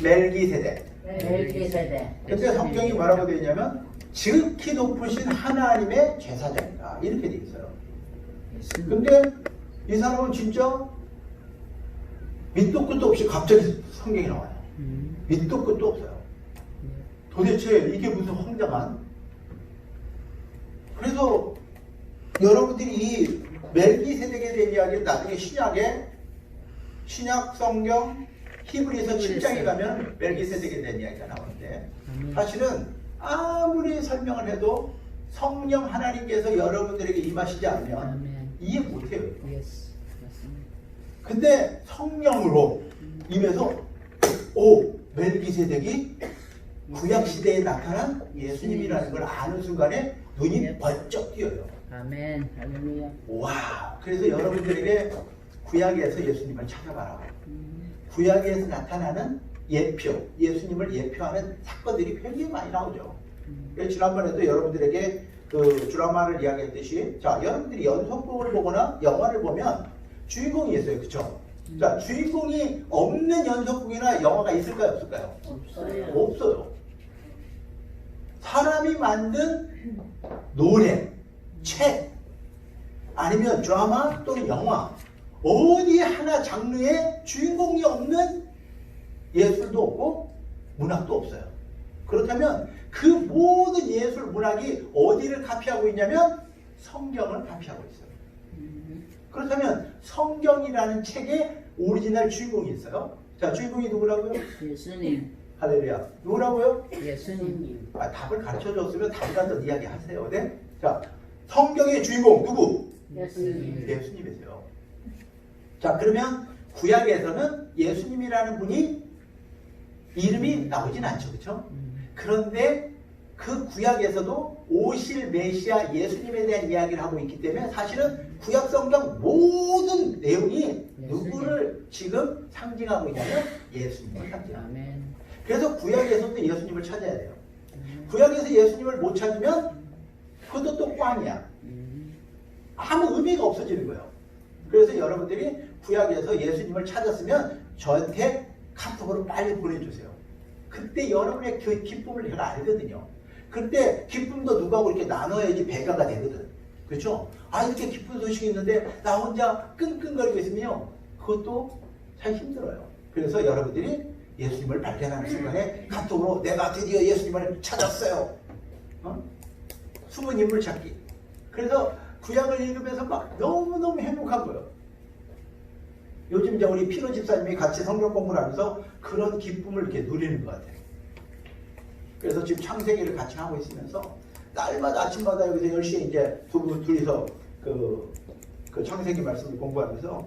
멜기세덱. 멜기세덱. 근데 성경이 뭐라고 되어 있냐면 지극히 높으신 하나님의 제사장이다 이렇게 되어 있어요. 근데 이 사람은 진짜 밑도 끝도 없이 갑자기 성경이 나와요. 밑도 끝도 없어요. 도대체 이게 무슨 황당한? 그래서 여러분들이 이 멜기세덱에 대한 이야기를 나중에 신약 성경 히브리서 7장에 가면 멜기세덱에 대한 이야기가 나오는데 사실은 아무리 설명을 해도 성령 하나님께서 여러분들에게 임하시지 않으면 이해 못해요. 근데 성령으로 임해서 멜기세덱이 구약시대에 나타난 예수님이라는 걸 아는 순간에 눈이 번쩍 띄어요. 아멘. 할렐루야. 와, 그래서 여러분들에게 구약에서 예수님을 찾아봐라. 구약에서 나타나는 예표, 예수님을 예표하는 사건들이 굉장히 많이 나오죠. 지난번에도 여러분들에게 그 드라마를 이야기했듯이, 자, 여러분들이 연속극을 보거나 영화를 보면 주인공이 있어요. 그쵸? 자, 주인공이 없는 연속극이나 영화가 있을까요? 없을까요? 없어요. 없어요. 사람이 만든 노래, 책, 아니면 드라마 또는 영화, 어디 하나 장르에 주인공이 없는 예술도 없고 문학도 없어요. 그렇다면 그 모든 예술 문학이 어디를 카피하고 있냐면 성경을 카피하고 있어요. 그렇다면 성경이라는 책에 오리지널 주인공이 있어요. 자, 주인공이 누구라고요? 예수님. 할렐루야. 누구라고요? 예수님. 답을 가르쳐줬으면 답이라도 이야기 하세요. 네? 자, 성경의 주인공 누구? 예수님. 예수님이세요. 자, 그러면 구약에서는 예수님이라는 분이 이름이 나오진 않죠. 그렇죠? 그런데 그 구약에서도 오실 메시아 예수님에 대한 이야기를 하고 있기 때문에 사실은 구약 성경 모든 내용이 누구를 지금 상징하고 있냐면 예수님을 상징합니다. 아멘. 그래서 구약에서도 예수님을 찾아야 돼요. 구약에서 예수님을 못 찾으면 그것도 또 꽝이야. 아무 의미가 없어지는 거예요. 그래서 여러분들이 구약에서 예수님을 찾았으면 저한테 카톡으로 빨리 보내주세요. 그때 여러분의 그 기쁨을 제가 알거든요. 그때 기쁨도 누구하고 이렇게 나눠야지 배가가 되거든. 그렇죠? 아, 이렇게 기쁜 소식이 있는데 나 혼자 끙끙거리고 있으면요, 그것도 참 힘들어요. 그래서 여러분들이 예수님을 발견하는 순간에 카톡으로 내가 드디어 예수님을 찾았어요. 숨은 인물 찾기. 그래서 구약을 읽으면서 막 너무너무 행복한 거예요. 요즘 이제 우리 피로 집사님이 같이 성경 공부를 하면서 그런 기쁨을 이렇게 누리는 것 같아요. 그래서 지금 창세기를 같이 하고 있으면서 날마다 아침마다 여기서 10시에 이제 둘이서 그 창세기 말씀을 공부하면서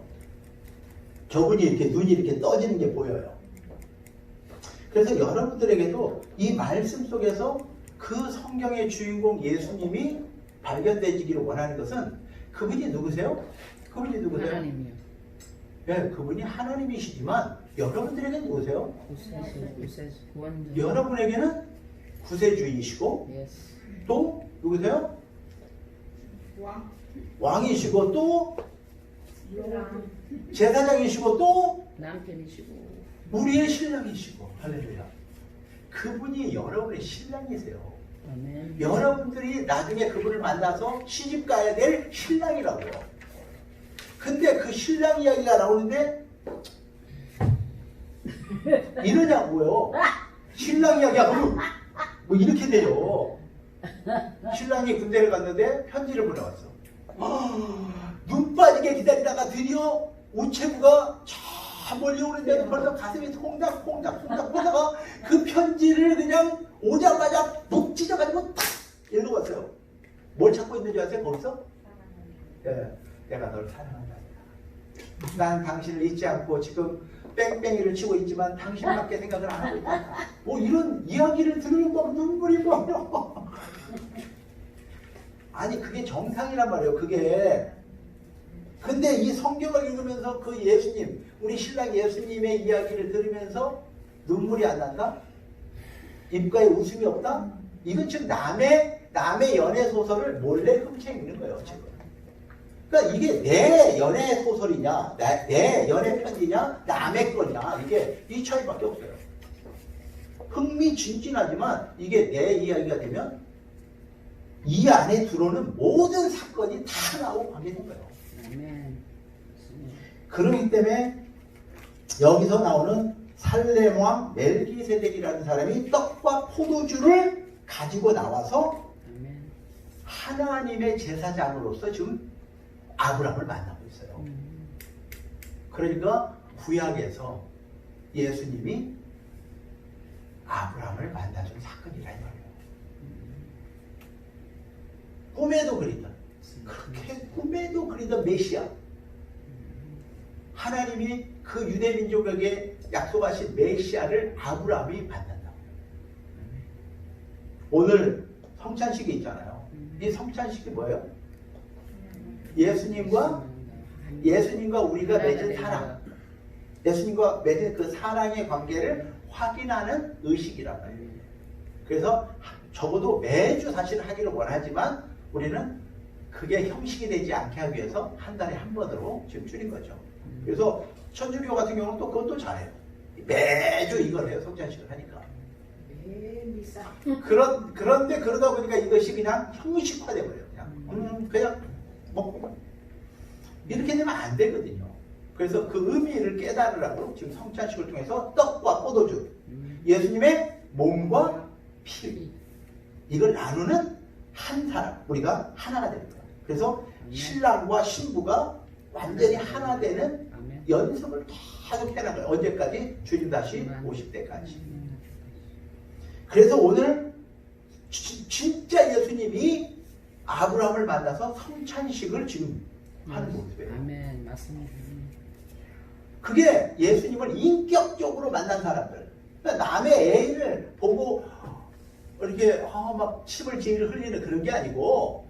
저분이 이렇게 눈이 이렇게 떠지는 게 보여요. 그래서 여러분들에게도 이 말씀 속에서 그 성경의 주인공 예수님이 발견되기를 원하는 것은 그분이 누구세요? 그분이 누구세요? 하나님이요. 네, 그분이 하나님이시지만 여러분들에게는 누구세요? 구세주 구원자. 여러분에게는 구세주이시고 예스. 또 누구세요? 왕이시고 또 제사장이시고 또 남편이시고. 우리의 신랑이시고. 할렐루야. 그분이 여러분의 신랑이세요. 아멘. 여러분들이 나중에 그분을 만나서 시집 가야 될 신랑이라고요. 근데 그 신랑 이야기가 나오는데 이러냐고요. 신랑 이야기가 뭐 이렇게 돼요. 신랑이 군대를 갔는데 편지를 보내왔어. 눈 빠지게 기다리다가 드디어 우체부가 저 멀리 오는데도 벌써 가슴이 콩닥콩닥 보다가 그 편지를 그냥 오자마자 묵 찢어가지고 탁 읽어봤어요. 뭘 찾고 있는 줄 아세요? 거기서? 네, 내가 널 사랑한다. 난 당신을 잊지 않고 지금 뺑뺑이를 치고 있지만 당신밖에 생각을 안 하고 있다. 뭐 이런 이야기를 들으면 막 눈물이 나요. 아니 그게 정상이란 말이에요. 그게. 근데 이 성경을 읽으면서 그 예수님, 우리 신랑 예수님의 이야기를 들으면서 눈물이 안 난다? 입가에 웃음이 없다? 이건 지금 남의 연애 소설을 몰래 훔쳐 읽는 거예요, 지금. 그러니까 이게 내 연애 소설이냐, 내 연애 편지냐, 남의 거냐, 이게 이 차이밖에 없어요. 흥미진진하지만 이게 내 이야기가 되면 이 안에 들어오는 모든 사건이 다 나오고 관계된 거예요. 아멘. 그렇기 때문에 여기서 나오는 살렘 왕 멜기세덱이라는 사람이 떡과 포도주를 가지고 나와서 아멘. 하나님의 제사장으로서 지금 아브라함을 만나고 있어요. 그러니까 구약에서 예수님이 아브라함을 만나준 사건이라는 거예요. 꿈에도 그리던, 그렇게 꿈에도 그리던 메시아, 하나님이 그 유대민족에게 약속하신 메시아를 아브라함이 만난다. 오늘 성찬식이 있잖아요. 이 성찬식이 뭐예요? 예수님과 우리가 맺은 사랑, 예수님과 맺은 그 사랑의 관계를 확인하는 의식이란 말이에요. 그래서 적어도 매주 사실 하기를 원하지만 우리는 그게 형식이 되지 않게 하기 위해서 한 달에 한 번으로 지금 줄인 거죠. 그래서 천주교 같은 경우는 또 그것도 잘해요. 매주 이걸 해요. 성찬식을 하니까. 그런데 그러다 보니까 이것이 그냥 형식화돼 버려요. 그냥 먹고 이렇게 되면 안 되거든요. 그래서 그 의미를 깨달으라고 지금 성찬식을 통해서 떡과 포도주, 예수님의 몸과 피, 이걸 나누는 한 사람, 우리가 하나가 되는 거예요. 그래서 신랑과 신부가 완전히 하나 되는 연습을 계속 해나가요. 언제까지? 주님 다시 오실 때까지. 그래서 오늘 진짜 예수님이 아브라함을 만나서 성찬식을 지금 하는 모습이에요. 아멘. 맞습니다. 그게 예수님을 인격적으로 만난 사람들. 그러니까 남의 애인을 보고 이렇게 막 침을 지를 흘리는 그런 게 아니고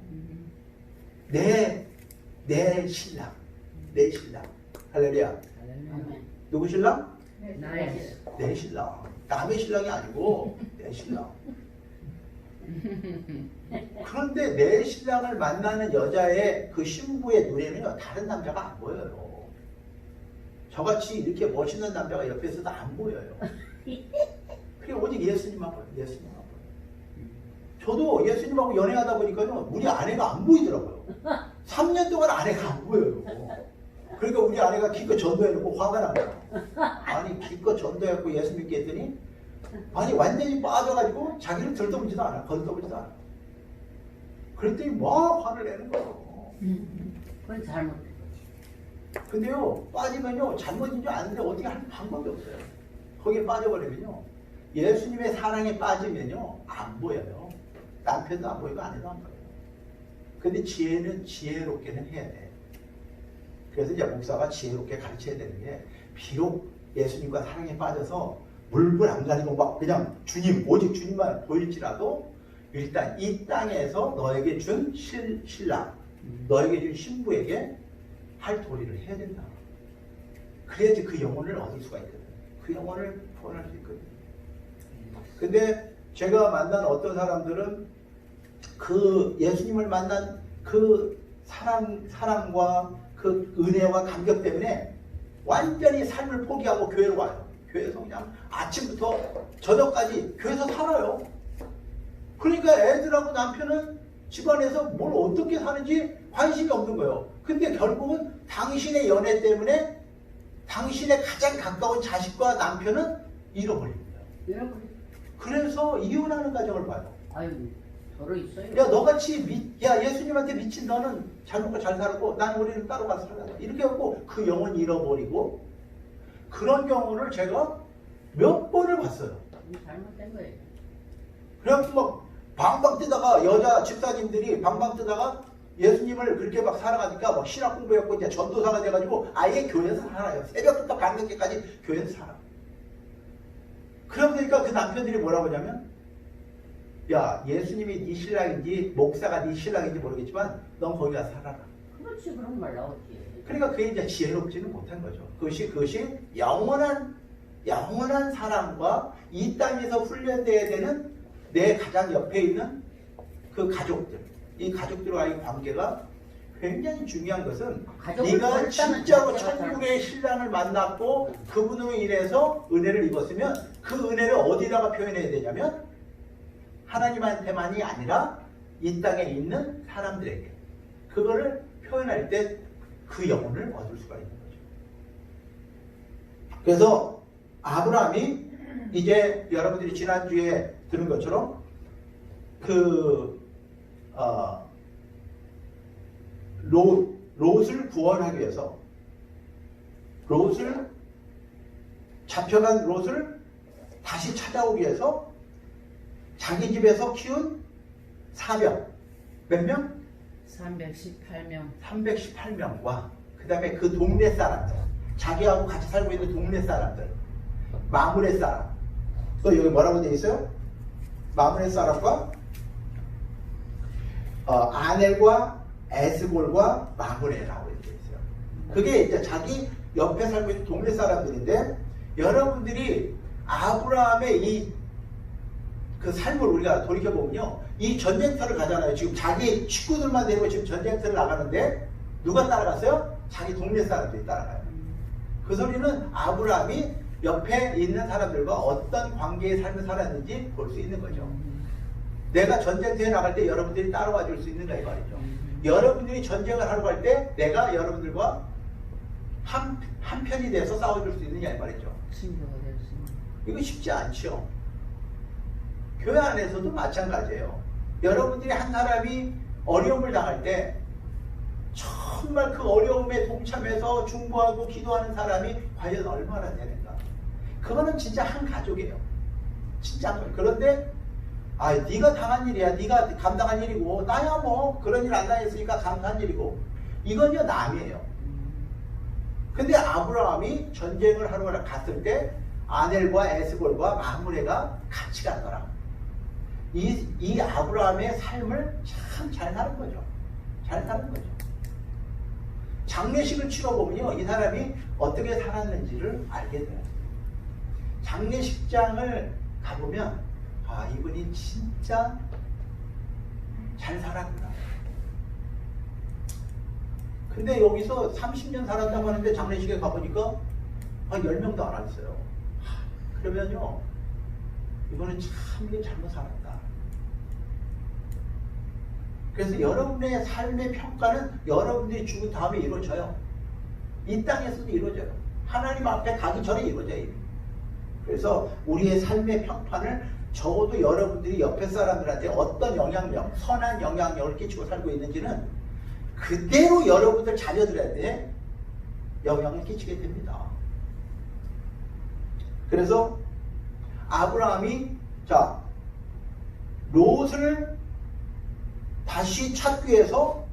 내 신랑, 내 신랑. 할렐루야. 누구 신랑? 나의 내 신랑. 남의 신랑이 아니고 내 신랑. 그런데 내 신랑을 만나는 여자의 그 신부의 눈에는요, 다른 남자가 안 보여요. 저같이 이렇게 멋있는 남자가 옆에 있어도 안 보여요. 그게 오직 예수님만 보여요. 예수님만 보여요. 저도 예수님하고 연애하다 보니까요, 우리 아내가 안 보이더라고요. 3년 동안 아내가 안 보여요. 그러니까 우리 아내가 기껏 전도해놓고 화가 나요. 아니, 기껏 전도해놓고 예수 믿게 했더니, 아니, 완전히 빠져가지고 자기를 들떠보지도 않아. 건떠보지도 않아. 그랬더니 막 화를 내는 거예요. 그건 잘못된 거지. 근데요, 빠지면요, 잘못인 줄 아는데 어떻게 할 방법이 없어요. 거기에 빠져버리면요, 예수님의 사랑에 빠지면요, 안 보여요. 남편도 안 보이고 아내도 안 보여요. 근데 지혜는 지혜롭게는 해야 돼. 그래서 이제 목사가 지혜롭게 가르쳐야 되는 게, 비록 예수님과 사랑에 빠져서 물불 안 가리고 막 그냥 주님, 오직 주님만 보일지라도 일단 이 땅에서 너에게 준 신랑, 너에게 준 신부에게 할 도리를 해야 된다. 그래야지 그 영혼을 얻을 수가 있거든. 그 영혼을 구원할 수 있거든. 근데 제가 만난 어떤 사람들은 그 예수님을 만난 그 사랑과 그 은혜와 감격 때문에 완전히 삶을 포기하고 교회로 와요. 교회에서 그냥 아침부터 저녁까지 교회에서 살아요. 그러니까 애들하고 남편은 집안에서 뭘 어떻게 사는지 관심이 없는 거예요. 근데 결국은 당신의 연애 때문에 당신의 가장 가까운 자식과 남편은 잃어버린 거예요. 그래서 이혼하는 가정을 봐요. 아유, 저러 있어요. 야, 너같이 예수님한테 미친 너는 잘 먹고 잘 살고 난 우리는 따로 가서 살자. 이렇게 하고 그 영혼 잃어버리고, 그런 경우를 제가 몇 번을 봤어요. 잘못된 거예요. 그래갖고 막 방방 뜨다가 여자 집사님들이 방방 뜨다가 예수님을 그렇게 막 살아가니까 막 신학 공부했고 이제 전도사가 돼가지고 아예 교회에서 살아요. 새벽부터 밤늦게까지 교회에서 살아. 그러니까 그 남편들이 뭐라고 하냐면, 야, 예수님이 네 신랑인지 목사가 네 신랑인지 모르겠지만 넌 거기 가서 살아라. 그렇지, 그런 말 나오지. 그러니까 그게 이제 지혜롭지는 못한 거죠. 그것이 영원한 사랑과 이 땅에서 훈련돼야 되는 내 가장 옆에 있는 그 가족들, 이 가족들과의 관계가 굉장히 중요한 것은 가족을 네가 버렸다는 진짜로 자체가 천국의 신랑을 만났고 그분으로 인해서 은혜를 입었으면 그 은혜를 어디다가 표현해야 되냐면 하나님한테만이 아니라 이 땅에 있는 사람들에게 그거를 표현할 때 그 영혼을 얻을 수가 있는 거죠. 그래서 아브라함이 이제 여러분들이 지난주에 들은 것처럼 롯을 구원하기 위해서 잡혀간 롯을 다시 찾아오기 위해서 자기 집에서 키운 사병 몇 명? 318명. 318명과 그 다음에 그 동네 사람들 자기하고 같이 살고 있는 동네 사람들 마므레 사람 또 여기 뭐라고 되어 있어요? 마므레 사람과 아넬과 에스골과 마므레라고 되어 있어요. 그게 이제 자기 옆에 살고 있는 동네 사람들인데 여러분들이 아브라함의 그 삶을 우리가 돌이켜보면요. 이 전쟁터를 가잖아요. 지금 자기 식구들만 데리고 지금 전쟁터를 나가는데 누가 따라갔어요? 자기 동네 사람들이 따라가요. 그 소리는 아브라함이 옆에 있는 사람들과 어떤 관계의 삶을 살았는지 볼 수 있는 거죠. 내가 전쟁터에 나갈 때 여러분들이 따라와 줄 수 있는가 이 말이죠. 여러분들이 전쟁을 하러 갈 때 내가 여러분들과 한 편이 돼서 싸워줄 수 있느냐 이 말이죠. 친구가 되었습니다. 이거 쉽지 않죠. 교회 안에서도 마찬가지예요. 여러분들이 한 사람이 어려움을 당할 때 정말 그 어려움에 동참해서 중보하고 기도하는 사람이 과연 얼마나 되는가. 그거는 진짜 한 가족이에요. 진짜 한 가족. 그런데 네가 당한 일이야. 네가 감당한 일이고 나야 뭐 그런 일 안 당했으니까 감당한 일이고 이건요 남이에요. 근데 아브라함이 전쟁을 하러 갔을 때 아넬과 에스골과 마므레가 같이 갔더라. 이 아브라함의 삶을 참 잘 사는 거죠. 잘 사는 거죠. 장례식을 치러보면요. 이 사람이 어떻게 살았는지를 알게 돼요. 장례식장을 가보면 이분이 진짜 잘 살았구나. 근데 여기서 30년 살았다고 하는데 장례식에 가보니까 10명도 안 왔어요. 그러면요. 이거는 참 이게 잘못 살았다. 그래서 여러분의 삶의 평가는 여러분들이 죽은 다음에 이루어져요. 이 땅에서도 이루어져요. 하나님 앞에 가기 전에 이루어져요. 그래서 우리의 삶의 평판을 적어도 여러분들이 옆에 사람들한테 어떤 영향력, 선한 영향력을 끼치고 살고 있는지는 그대로 여러분들 자녀들한테 영향을 끼치게 됩니다. 그래서 아브라함이 롯을 다시 찾기 위해서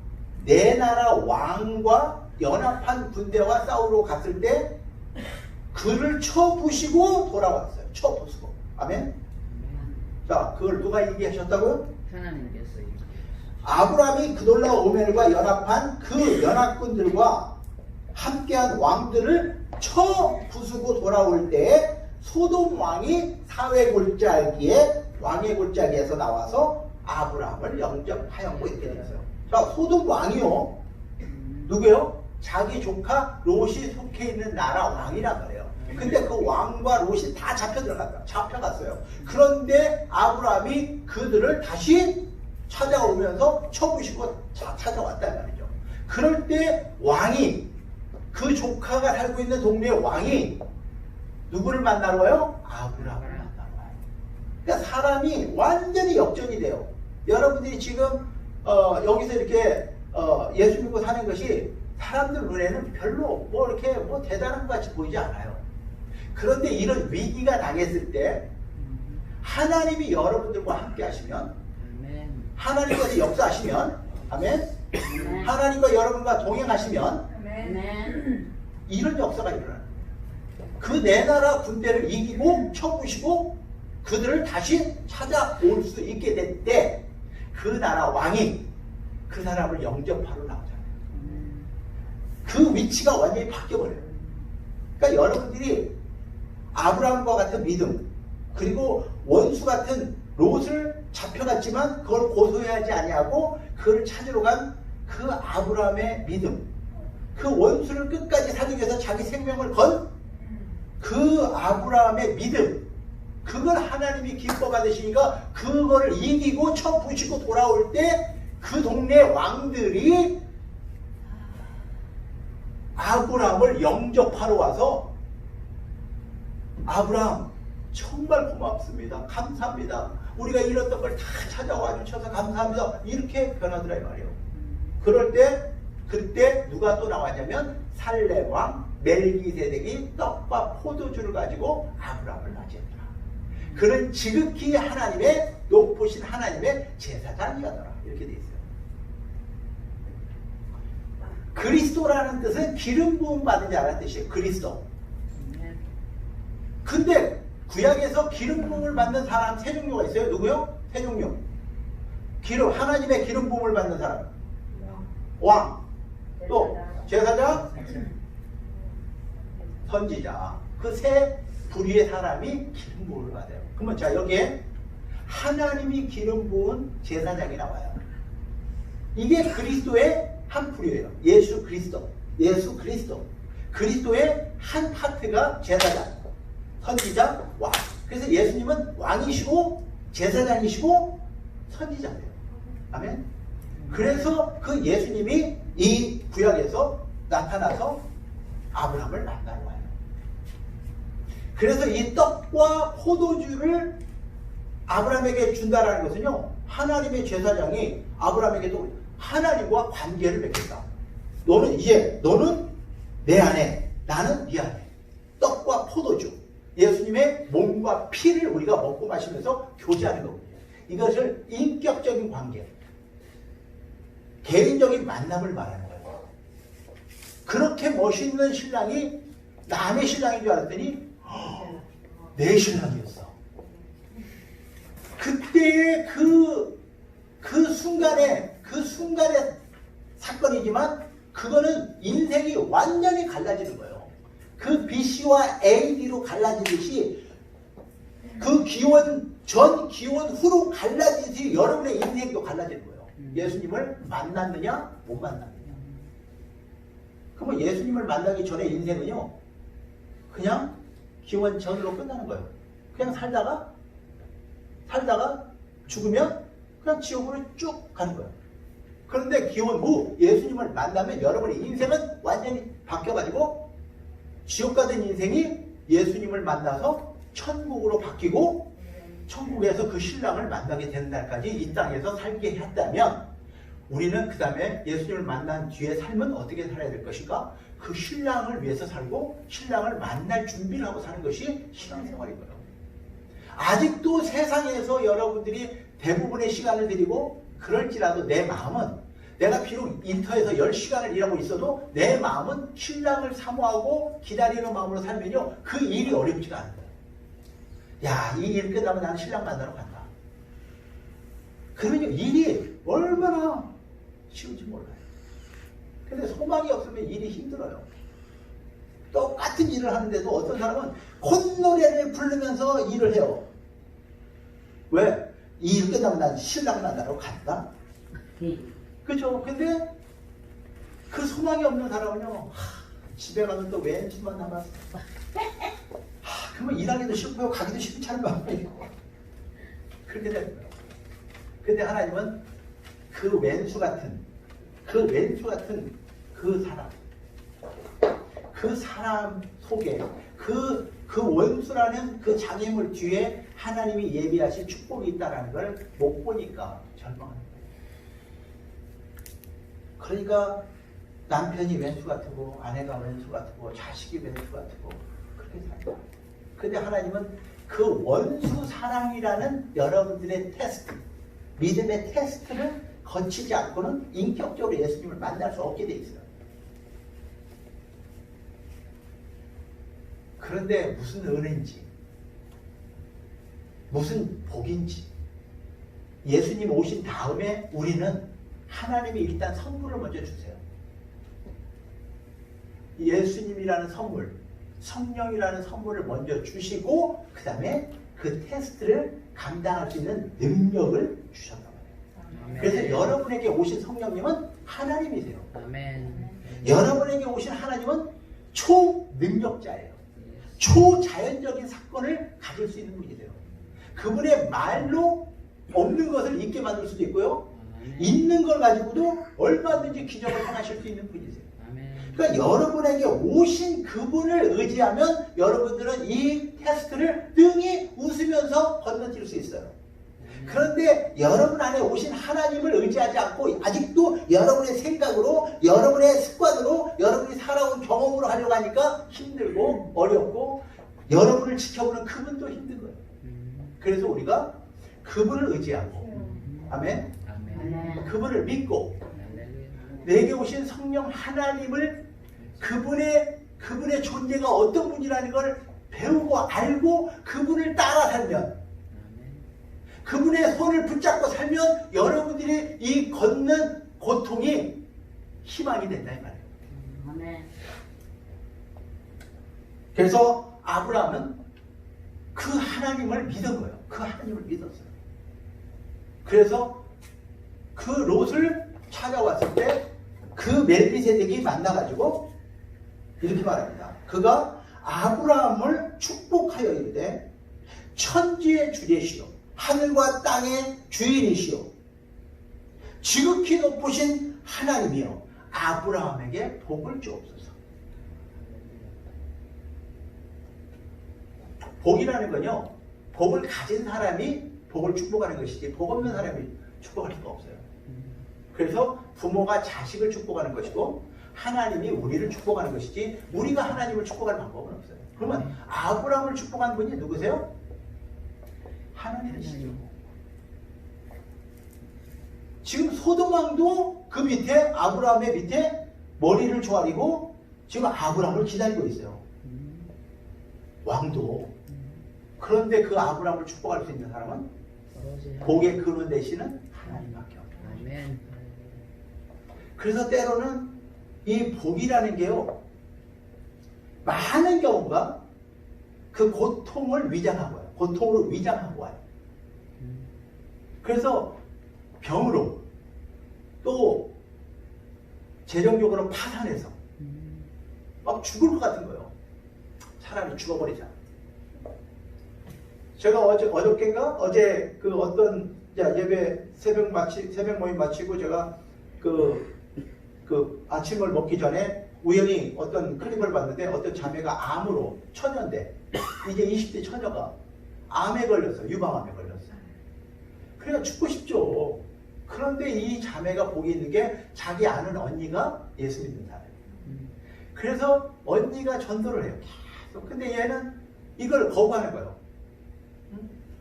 내 나라 왕과 연합한 군대와 싸우러 갔을 때 그를 쳐부시고 돌아왔어요. 쳐부수고. 아멘? 그걸 누가 얘기하셨다고요? 하나님께서. 아브라함이 그돌라 오멜과 연합한 그 연합군들과 함께한 왕들을 쳐부수고 돌아올 때에 소돔 왕이 사회 골짜기에 왕의 골짜기에서 나와서 아브라함을 영접하였고 이렇게 되었어요. 소돔 왕이요. 누구요? 자기 조카 롯이 속해 있는 나라 왕이란 말이에요. 근데 그 왕과 롯이 다 잡혀갔어요. 그런데 아브라함이 그들을 다시 찾아오면서 쳐부시고 찾아왔단 말이죠. 그럴 때 왕이 그 조카가 살고 있는 동네의 왕이 누구를 만나러 와요? 아브라함을 만나러 와요. 그러니까 사람이 완전히 역전이 돼요. 여러분들이 지금 여기서 이렇게 예수 믿고 사는 것이 사람들 눈에는 별로 이렇게 대단한 것 같이 보이지 않아요. 그런데 이런 위기가 당했을 때 하나님이 여러분들과 함께 하시면 하나님께서 역사하시면 아멘. 하나님과 여러분과 동행하시면 이런 역사가 일어나요. 그 내 나라 군대를 이기고 쳐부시고 그들을 다시 찾아올 수 있게 될 때 그 나라 왕이 그 사람을 영접하러 나오잖아요. 그 위치가 완전히 바뀌어버려요. 그러니까 여러분들이 아브라함과 같은 믿음 그리고 원수 같은 롯을 잡혀갔지만 그걸 고소해하지 아니하고 그를 찾으러 간 그 아브라함의 믿음, 그 원수를 끝까지 살리기 위해서 자기 생명을 건 그 아브라함의 믿음, 그걸 하나님이 기뻐 받으시니까 그거를 이기고 쳐 부시고 돌아올 때 그 동네 왕들이 아브라함을 영접하러 와서 아브라함 정말 고맙습니다. 감사합니다. 우리가 잃었던 걸 다 찾아와 주셔서 감사합니다. 이렇게 변하더라 이 말이에요. 그럴 때 그때 누가 또 나왔냐면 살렘 왕 멜기세덱이 떡과 포도주를 가지고 아브라함을 맞이했더라. 그는 지극히 하나님의 높으신 하나님의 제사장이었더라. 이렇게 돼 있어요. 그리스도라는 뜻은 기름 부음 받은 자라는 뜻이에요. 그리스도. 근데 구약에서 기름 부음을 받는 사람 세 종류가 있어요. 누구요? 세 종류. 하나님의 기름 부음을 받는 사람. 왕. 또 제사장, 선지자. 그 세 부류의 사람이 기름 부음을 받아요. 그러면 자 여기에 하나님이 기름 부은 제사장이 나와요. 이게 그리스도의 한 부류예요. 예수 그리스도. 그리스도의 한 파트가 제사장, 선지자, 왕. 그래서 예수님은 왕이시고 제사장이시고 선지자예요. 아멘. 그래서 그 예수님이 이 구약에서 나타나서 아브라함을 만나러 와요. 그래서 이 떡과 포도주를 아브라함에게 준다라는 것은요, 하나님의 제사장이 아브라함에게도 하나님과 관계를 맺겠다. 너는 내 안에, 나는 네 안에. 떡과 포도주, 예수님의 몸과 피를 우리가 먹고 마시면서 교제하는 거거든요. 이것을 인격적인 관계, 개인적인 만남을 말하는 거예요. 그렇게 멋있는 신랑이 남의 신랑인 줄 알았더니 내 신랑이었어. 그때의 그 순간의 사건이지만 그거는 인생이 완전히 갈라지는 거예요. 그 BC와 AD로 갈라지듯이 그 기원 전 기원 후로 갈라지듯이 여러분의 인생도 갈라지는 거예요. 예수님을 만났느냐 못 만났느냐. 그러면 예수님을 만나기 전에 인생은요 그냥 기원 전으로 끝나는 거예요. 그냥 살다가 죽으면 그냥 지옥으로 쭉 가는 거예요. 그런데 기원 후 예수님을 만나면 여러분의 인생은 완전히 바뀌어가지고 지옥 가던 인생이 예수님을 만나서 천국으로 바뀌고 천국에서 그 신랑을 만나게 되는 날까지 이 땅에서 살게 했다면 우리는 그 다음에 예수님을 만난 뒤에 삶은 어떻게 살아야 될 것인가? 그 신랑을 위해서 살고 신랑을 만날 준비를 하고 사는 것이 신앙생활인 거예요. 아직도 세상에서 여러분들이 대부분의 시간을 드리고 그럴지라도 내 마음은 내가 비록 인터에서 10시간을 일하고 있어도 내 마음은 신랑을 사모하고 기다리는 마음으로 살면요 그 일이 어렵지가 않은 거예요. 야, 이 일 끝나면 나는 신랑 만나러 간다. 그러면요 일이 얼마나 쉬운지 몰라요. 근데 소망이 없으면 일이 힘들어요. 똑같은 일을 하는데도 어떤 사람은 콧노래를 부르면서 일을 해요. 왜? 이 일 끝나면 난 신랑 만나러 간다? 그죠? 근데 그 소망이 없는 사람은요, 집에 가면 또 왼수만 남았어. 그러면 일하기도 싫고요, 가기도 싫다는 마음이 그렇게 되는 거예요. 근데 하나님은 그 왼수 같은 그 사람 속에 그 원수라는 그 장애물 뒤에 하나님이 예비하신 축복이 있다는 걸 못 보니까 절망하는 거예요. 그러니까 남편이 왼수 같고 아내가 왼수 같고 자식이 왼수 같고 그렇게 살아요. 근데 하나님은 그 원수 사랑이라는 여러분들의 테스트, 믿음의 테스트를 거치지 않고는 인격적으로 예수님을 만날 수 없게 돼 있어요. 그런데 무슨 은혜인지, 무슨 복인지, 예수님 오신 다음에 우리는 하나님이 일단 선물을 먼저 주세요. 예수님이라는 선물, 성령이라는 선물을 먼저 주시고 그 다음에 그 테스트를 감당할 수 있는 능력을 주셨단 말이에요. 그래서 여러분에게 오신 성령님은 하나님이세요. 아멘. 여러분에게 오신 하나님은 초능력자예요. 초자연적인 사건을 가질 수 있는 분이세요. 그분의 말로 없는 것을 있게 만들 수도 있고요. 있는 걸 가지고도 얼마든지 기적을 행하실 수 있는 분이세요. 그러니까 여러분에게 오신 그분을 의지하면 여러분들은 이 테스트를 능히 웃으면서 건너뛸 수 있어요. 그런데 여러분 안에 오신 하나님을 의지하지 않고 아직도 여러분의 생각으로, 여러분의 습관으로, 여러분이 살아온 경험으로 하려고 하니까 힘들고 어렵고 여러분을 지켜보는 그분도 힘든 거예요. 그래서 우리가 그분을 의지하고, 아멘? 아멘. 그분을 믿고 할렐루야. 내게 오신 성령 하나님을 그분의 존재가 어떤 분이라는 걸 배우고 알고 그분을 따라 살면, 아멘. 그분의 손을 붙잡고 살면 여러분들이 이 걷는 고통이 희망이 된다 이 말이에요. 아멘. 그래서 아브라함은 그 하나님을 믿은 거예요. 그 하나님을 믿었어요. 그래서 그 롯을 찾아왔을 때 그 멜기세덱이 만나가지고 이렇게 말합니다. 그가 아브라함을 축복하여 이르되 천지의 주제시오 하늘과 땅의 주인이시오 지극히 높으신 하나님이여 아브라함에게 복을 주옵소서. 복이라는 건요, 복을 가진 사람이 복을 축복하는 것이지 복 없는 사람이 축복할 수가 없어요. 그래서 부모가 자식을 축복하는 것이고 하나님이 우리를 축복하는 것이지 우리가 하나님을 축복할 방법은 없어요. 그러면 아브라함을 축복한 분이 누구세요? 하나님이시죠. 지금 소돔왕도 그 밑에 아브라함의 밑에 머리를 조아리고 지금 아브라함을 기다리고 있어요. 왕도. 그런데 그 아브라함을 축복할 수 있는 사람은 복의 근원 되시는 하나님밖에 없어요. 아멘. 그래서 때로는 이 복이라는 게요, 많은 경우가 그 고통을 위장하고 와요. 고통으로 위장하고 와요. 그래서 병으로 또 재정적으로 파산해서 막 죽을 것 같은 거예요. 차라리 죽어버리자. 제가 어저께인가 어제 그 어떤 예배 새벽 모임 마치고 제가 그 아침을 먹기 전에 우연히 어떤 클립을 봤는데 어떤 자매가 암으로 처녀인데 이제 20대 처녀가 암에 걸렸어요. 유방암에 걸렸어요. 그래서 죽고 싶죠. 그런데 이 자매가 복이 있는 게 자기 아는 언니가 예수 믿는 사람이에요. 그래서 언니가 전도를 해요. 계속. 근데 얘는 이걸 거부하는 거예요.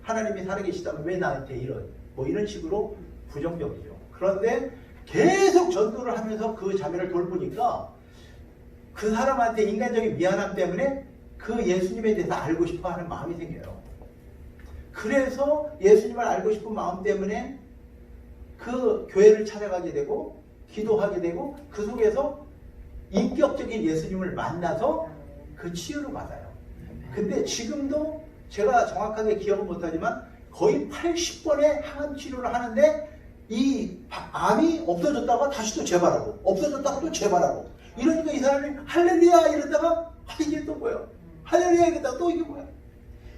하나님이 살아계시다면 왜 나한테 이런 식으로 부정적이죠. 그런데 계속 전도를 하면서 그 자매를 돌보니까 그 사람한테 인간적인 미안함 때문에 그 예수님에 대해서 알고 싶어 하는 마음이 생겨요. 그래서 예수님을 알고 싶은 마음 때문에 그 교회를 찾아가게 되고 기도하게 되고 그 속에서 인격적인 예수님을 만나서 그 치유를 받아요. 근데 지금도 제가 정확하게 기억은 못하지만 거의 80번의 항암 치료를 하는데 이 암이 없어졌다가 다시 또 재발하고 없어졌다가 또 재발하고 이러니까 이 사람이 할렐루야 이러다가 이게 또 뭐예요? 할렐루야 이러다가 또 이게 뭐야?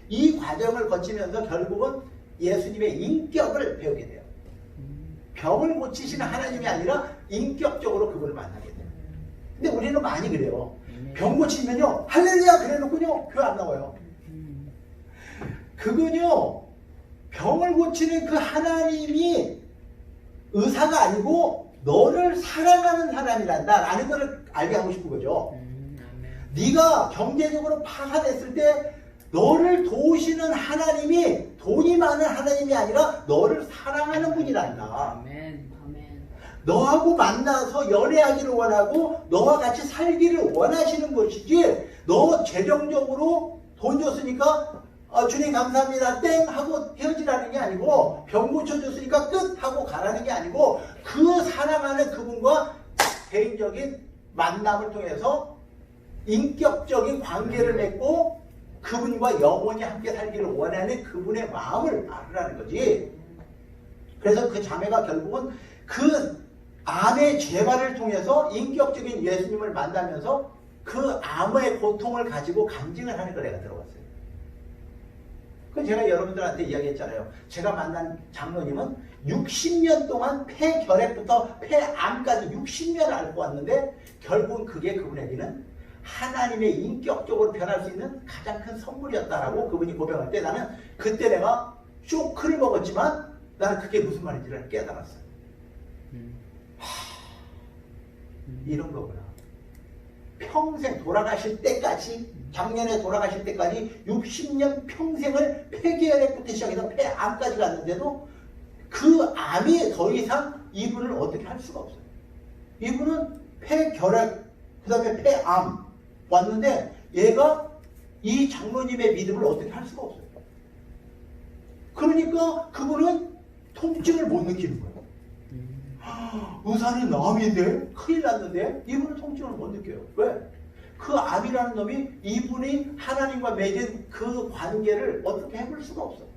이 과정을 거치면서 결국은 예수님의 인격을 배우게 돼요. 병을 고치시는 하나님이 아니라 인격적으로 그분을 만나게 돼요. 근데 우리는 많이 그래요. 병 고치면요 할렐루야 그래놓고요 교회 안 나와요. 그건요 병을 고치는 그 하나님이 의사가 아니고 너를 사랑하는 사람이란다 라는 것을 알게 하고 싶은 거죠. 네가 경제적으로 파산했을 때 너를 도우시는 하나님이 돈이 많은 하나님이 아니라 너를 사랑하는 분이란다. 아멘. 너하고 만나서 연애하기를 원하고 너와 같이 살기를 원하시는 것이지 너 재정적으로 돈 줬으니까 주님 감사합니다 땡 하고 헤어지라는 게 아니고 병 고쳐줬으니까 끝 하고 가라는 게 아니고 그 사랑하는 그분과 개인적인 만남을 통해서 인격적인 관계를 맺고 그분과 영원히 함께 살기를 원하는 그분의 마음을 알으라는 거지. 그래서 그 자매가 결국은 그 암의 재발을 통해서 인격적인 예수님을 만나면서 그 암의 고통을 가지고 간증을 하는 걸 내가 들어봤어요. 그 제가 여러분들한테 이야기했잖아요. 제가 만난 장로님은 60년 동안 폐결핵부터 폐암까지 60년을 앓고 왔는데 결국은 그게 그분에게는 하나님의 인격적으로 변할 수 있는 가장 큰 선물이었다라고 그분이 고백할 때 나는 그때 내가 쇼크를 먹었지만 나는 그게 무슨 말인지를 깨달았어요. 이런 거구나. 평생 돌아가실 때까지, 작년에 돌아가실 때까지 60년 평생을 폐결핵부터 시작해서 폐암까지 갔는데도 그 암이 더 이상 이분을 어떻게 할 수가 없어요. 이분은 폐결핵, 그 다음에 폐암 왔는데 얘가 이 장로님의 믿음을 어떻게 할 수가 없어요. 그러니까 그분은 통증을 못 느끼는 거예요. 의사는 암인데 큰일 났는데 이분은 통증을 못 느껴요. 왜? 그 암이라는 놈이 이분이 하나님과 맺은 그 관계를 어떻게 해볼 수가 없어요.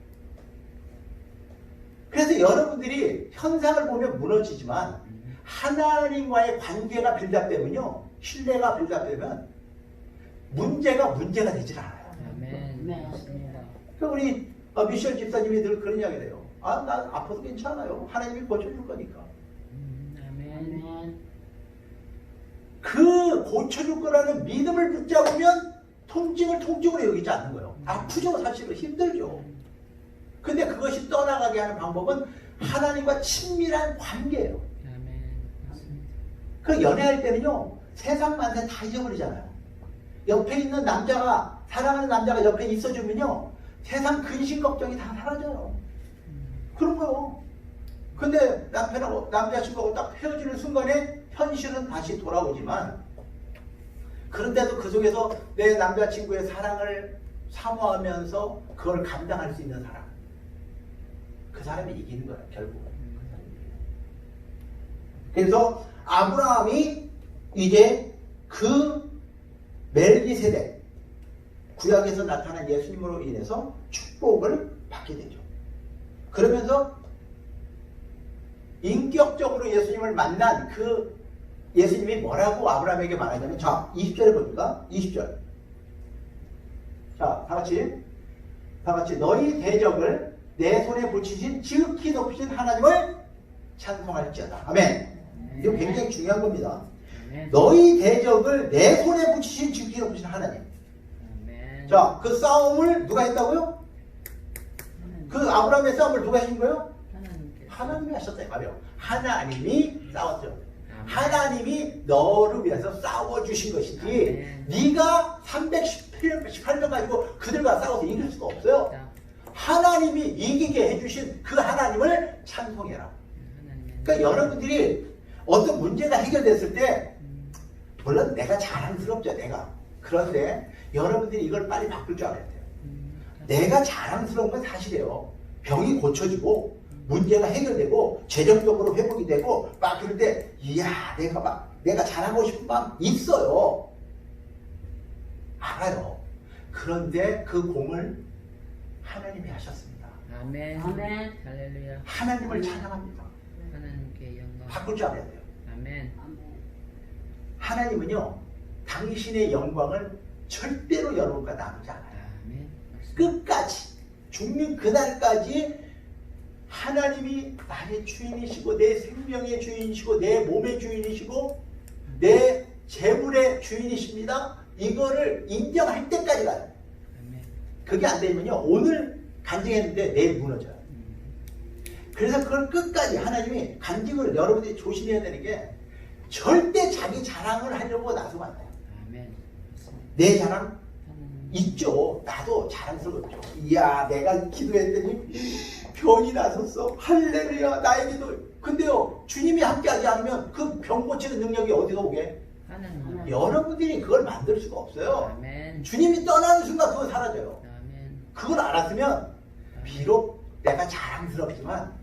그래서 여러분들이 현상을 보면 무너지지만 하나님과의 관계가 빌드업되면요, 신뢰가 빌드업되면 문제가 되질 않아요. 아멘. 맞습니다. 그러니까 우리 미셸 집사님이 늘 그런 이야기를 해요. 난 아파도 괜찮아요. 하나님이 고쳐줄 거니까. 아멘. 그 고쳐줄 거라는 믿음을 붙잡으면 통증을 통증으로 여기지 않는 거예요. 아프죠. 사실은 힘들죠. 근데 그것이 떠나가게 하는 방법은 하나님과 친밀한 관계예요. 아멘. 맞습니다. 그 연애할 때는요, 세상 만세 다 잊어버리잖아요. 옆에 있는 남자가, 사랑하는 남자가 옆에 있어주면요, 세상 근심 걱정이 다 사라져요. 그런 거요. 근데 남자친구하고 딱 헤어지는 순간에 현실은 다시 돌아오지만, 그런데도 그 속에서 내 남자친구의 사랑을 사모하면서 그걸 감당할 수 있는 사람, 그 사람이 이기는 거예요. 결국은. 그래서 아브라함이 이제 그 멜기세덱, 구약에서 나타난 예수님으로 인해서 축복을 받게 되죠. 그러면서 인격적으로 예수님을 만난 그 예수님이 뭐라고 아브라함에게 말하냐면, 자, 20절에 보니까, 20절. 자, 다 같이 너희 대적을 내 손에 붙이신 지극히 높으신 하나님을 찬송할지어다. 아멘. 이거 굉장히 중요한 겁니다. 아멘. 너희 대적을 내 손에 붙이신 지극히 높으신 하나님. 아멘. 자, 그 싸움을 누가 했다고요? 그 아브라함의 싸움을 누가 하신 거예요? 하나님이 하셨다 이 말이에요. 하나님이 싸웠죠. 하나님이 너를 위해서 싸워주신 것이지, 네가 318명 가지고 그들과 싸워서 이길 수가 없어요. 하나님이 이기게 해주신 그 하나님을 찬송해라. 그러니까 여러분들이 어떤 문제가 해결됐을 때, 물론 내가 자랑스럽죠, 내가. 그런데 여러분들이 이걸 빨리 바꿀 줄 알아야 돼요. 내가 자랑스러운 건 사실이에요. 병이 고쳐지고 문제가 해결되고 재정적으로 회복이 되고 막 그럴 때, 이야, 내가 잘하고 싶은 마음 있어요. 알아요. 그런데 그 공을 하나님이 하셨습니다. 아멘. 아멘. 할렐루야. 하나님을 찬양합니다. 하나님께 영광. 바꿀 줄 알아야 돼요. 아멘. 하나님은요, 당신의 영광을 절대로 여러분과 나누지 않아요. 아멘. 끝까지, 죽는 그날까지 하나님이 나의 주인이시고 내 생명의 주인이시고 내 몸의 주인이시고 내 재물의 주인이십니다. 이거를 인정할 때까지 가요. 아멘. 그게 안 되면요, 오늘 간증했는데 내일 무너져요. 그래서 그걸 끝까지 하나님이 간증을 여러분들이 조심해야 되는 게, 절대 자기 자랑을 하려고 나서면 안 돼요. 아멘. 내 자랑 있죠. 나도 자랑스럽죠. 이야, 내가 기도했더니 병이 나섰어. 할렐루야, 나에게도. 근데요, 주님이 함께하지 않으면 그 병 고치는 능력이 어디서 오게? 하나님. 여러분들이 그걸 만들 수가 없어요. 아멘. 주님이 떠나는 순간 그거 사라져요. 아멘. 그걸 알았으면 비록 내가 자랑스럽지만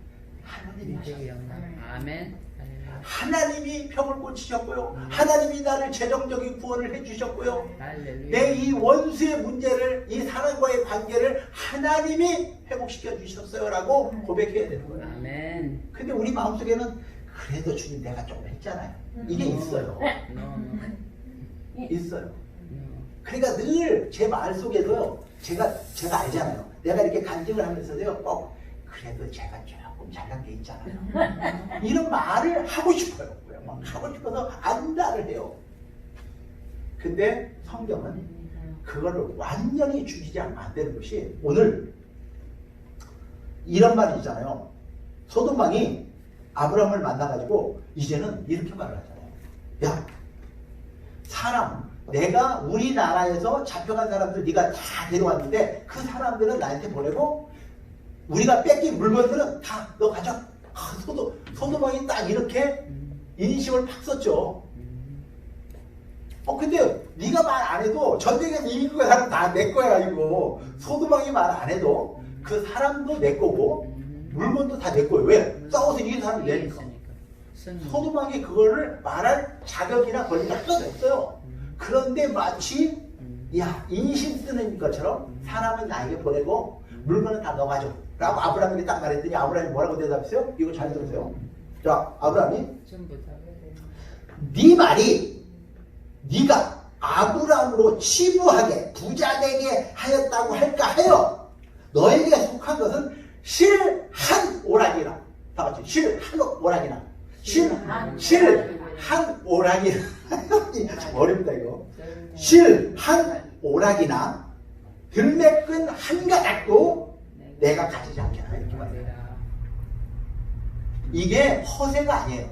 하나님이 하셨어요. 영광. 아멘. 할렐루야. 하나님이 병을 고치셨고요. 하나님이 나를 재정적인 구원을 해주셨고요. 할렐루야. 내 이 원수의 문제를, 이 사람과의 관계를 하나님이 회복시켜 주셨어요 라고 고백해야 되는 거예요. 아멘. 근데 우리 마음속에는 그래도 주님 내가 좀 했잖아요. 이게 있어요. 있어요. 그러니까 늘 제 말 속에도요, 제가 알잖아요. 내가 이렇게 간증을 하면서도요, 꼭 그래도 제가 조금 잘난 게 있잖아요. 이런 말을 하고 싶어요. 막 하고 싶어서 안다를 해요. 근데 성경은 그거를 완전히 죽이지 않으면 안 되는 것이, 오늘 이런 말이 있잖아요. 소돔왕이 아브라함을 만나가지고 이제는 이렇게 말을 하잖아요. 야, 사람, 내가 우리나라에서 잡혀간 사람들 네가 다 데려왔는데 그 사람들은 나한테 보내고 우리가 뺏긴 물건들은 다 너 가져. 소돔왕이 딱 이렇게 인식을 팍 썼죠. 근데 네가 말 안 해도 전쟁에서 이긴 그 사람 다 내 거야. 이거 소돔왕이 말 안 해도 그 사람도 내 거고 물건도 다 내 거예요. 왜? 싸워서 이긴 사람이 내니까. 소돔왕이 그거를 말할 자격이나 권리가 하나도 없어요. 그런데 마치 야, 인심 쓰는 것처럼 사람은 나에게 보내고 물건은 다 너 가져 라고 아브라함에게 딱 말했더니 아브라함이 뭐라고 대답했어요? 이거 잘 들으세요. 자, 아브라함이 네 말이 네가 아브라함으로 치부하게 부자 되게 하였다고 할까 하여 너에게 속한 것은 실한 오락이라. 다 같이 실한 오락이나 실한 오락이나 어렵다 이거. 실한 오락이나 들매끈 한 가닥도 내가 가지지 않겠다 이렇게 말해요. 이게 허세가 아니에요.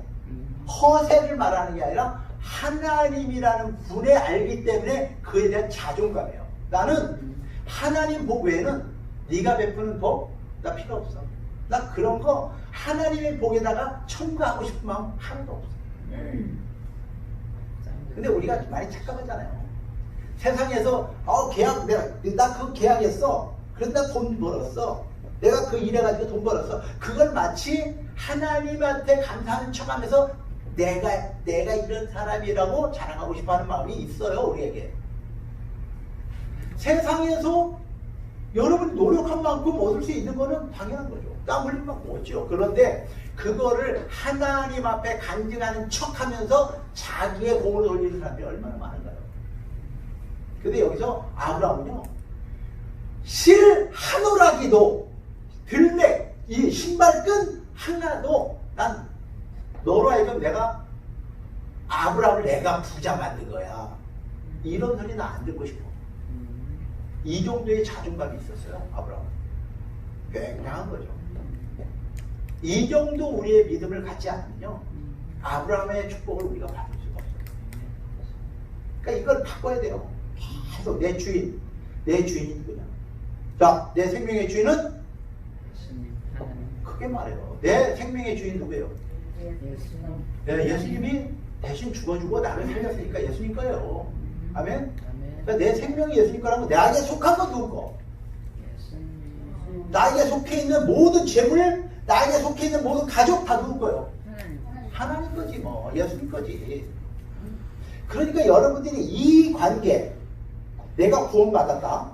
허세를 말하는 게 아니라 하나님이라는 분에 알기 때문에 그에 대한 자존감이에요. 나는 하나님 복 외에는 네가 베푸는 복 나 필요 없어. 나 그런 거 하나님의 복에다가 첨가하고 싶은 마음 하나도 없어. 근데 우리가 많이 착각하잖아요. 세상에서 계약 나 그 계약했어. 그래서 나 돈 벌었어. 내가 그 일해가지고 돈 벌었어. 그걸 마치 하나님한테 감사하는 척하면서 내가 이런 사람이라고 자랑하고 싶어하는 마음이 있어요. 우리에게. 세상에서 여러분이 노력한 만큼 얻을 수 있는 거는 당연한 거죠. 땀 흘린 만큼 얻죠. 그런데 그거를 하나님 앞에 간증하는 척하면서 자기의 공을 올리는 사람이 얼마나 많은가요? 근데 여기서 아브라함은요, 실 한 오라기도 들매 이 신발끈 하나도 난 너로 하여금 내가 아브라함을 내가 부자 만든 거야. 이런 소리 나 안 듣고 싶어. 이 정도의 자존감이 있었어요. 아브라함은. 굉장한 거죠. 이 정도 우리의 믿음을 갖지 않으면요, 아브라함의 축복을 우리가 받을 수가 없어요. 그러니까 이걸 바꿔야 돼요. 계속 내 주인이 누구냐. 자, 내 생명의 주인은 크게 말해요. 내 생명의 주인 누구예요? 예수님이 대신 죽어주고 나를 살렸으니까 예수님 거예요. 아멘? 그러니까 내 생명이 예수님 거라면 나에게 속한 건 누구 거? 나에게 속해 있는 모든 재물, 나에게 속해 있는 모든 가족 다 누구 거예요? 하나님 거지 뭐. 예수님 거지. 그러니까 여러분들이 이 관계, 내가 구원받았다,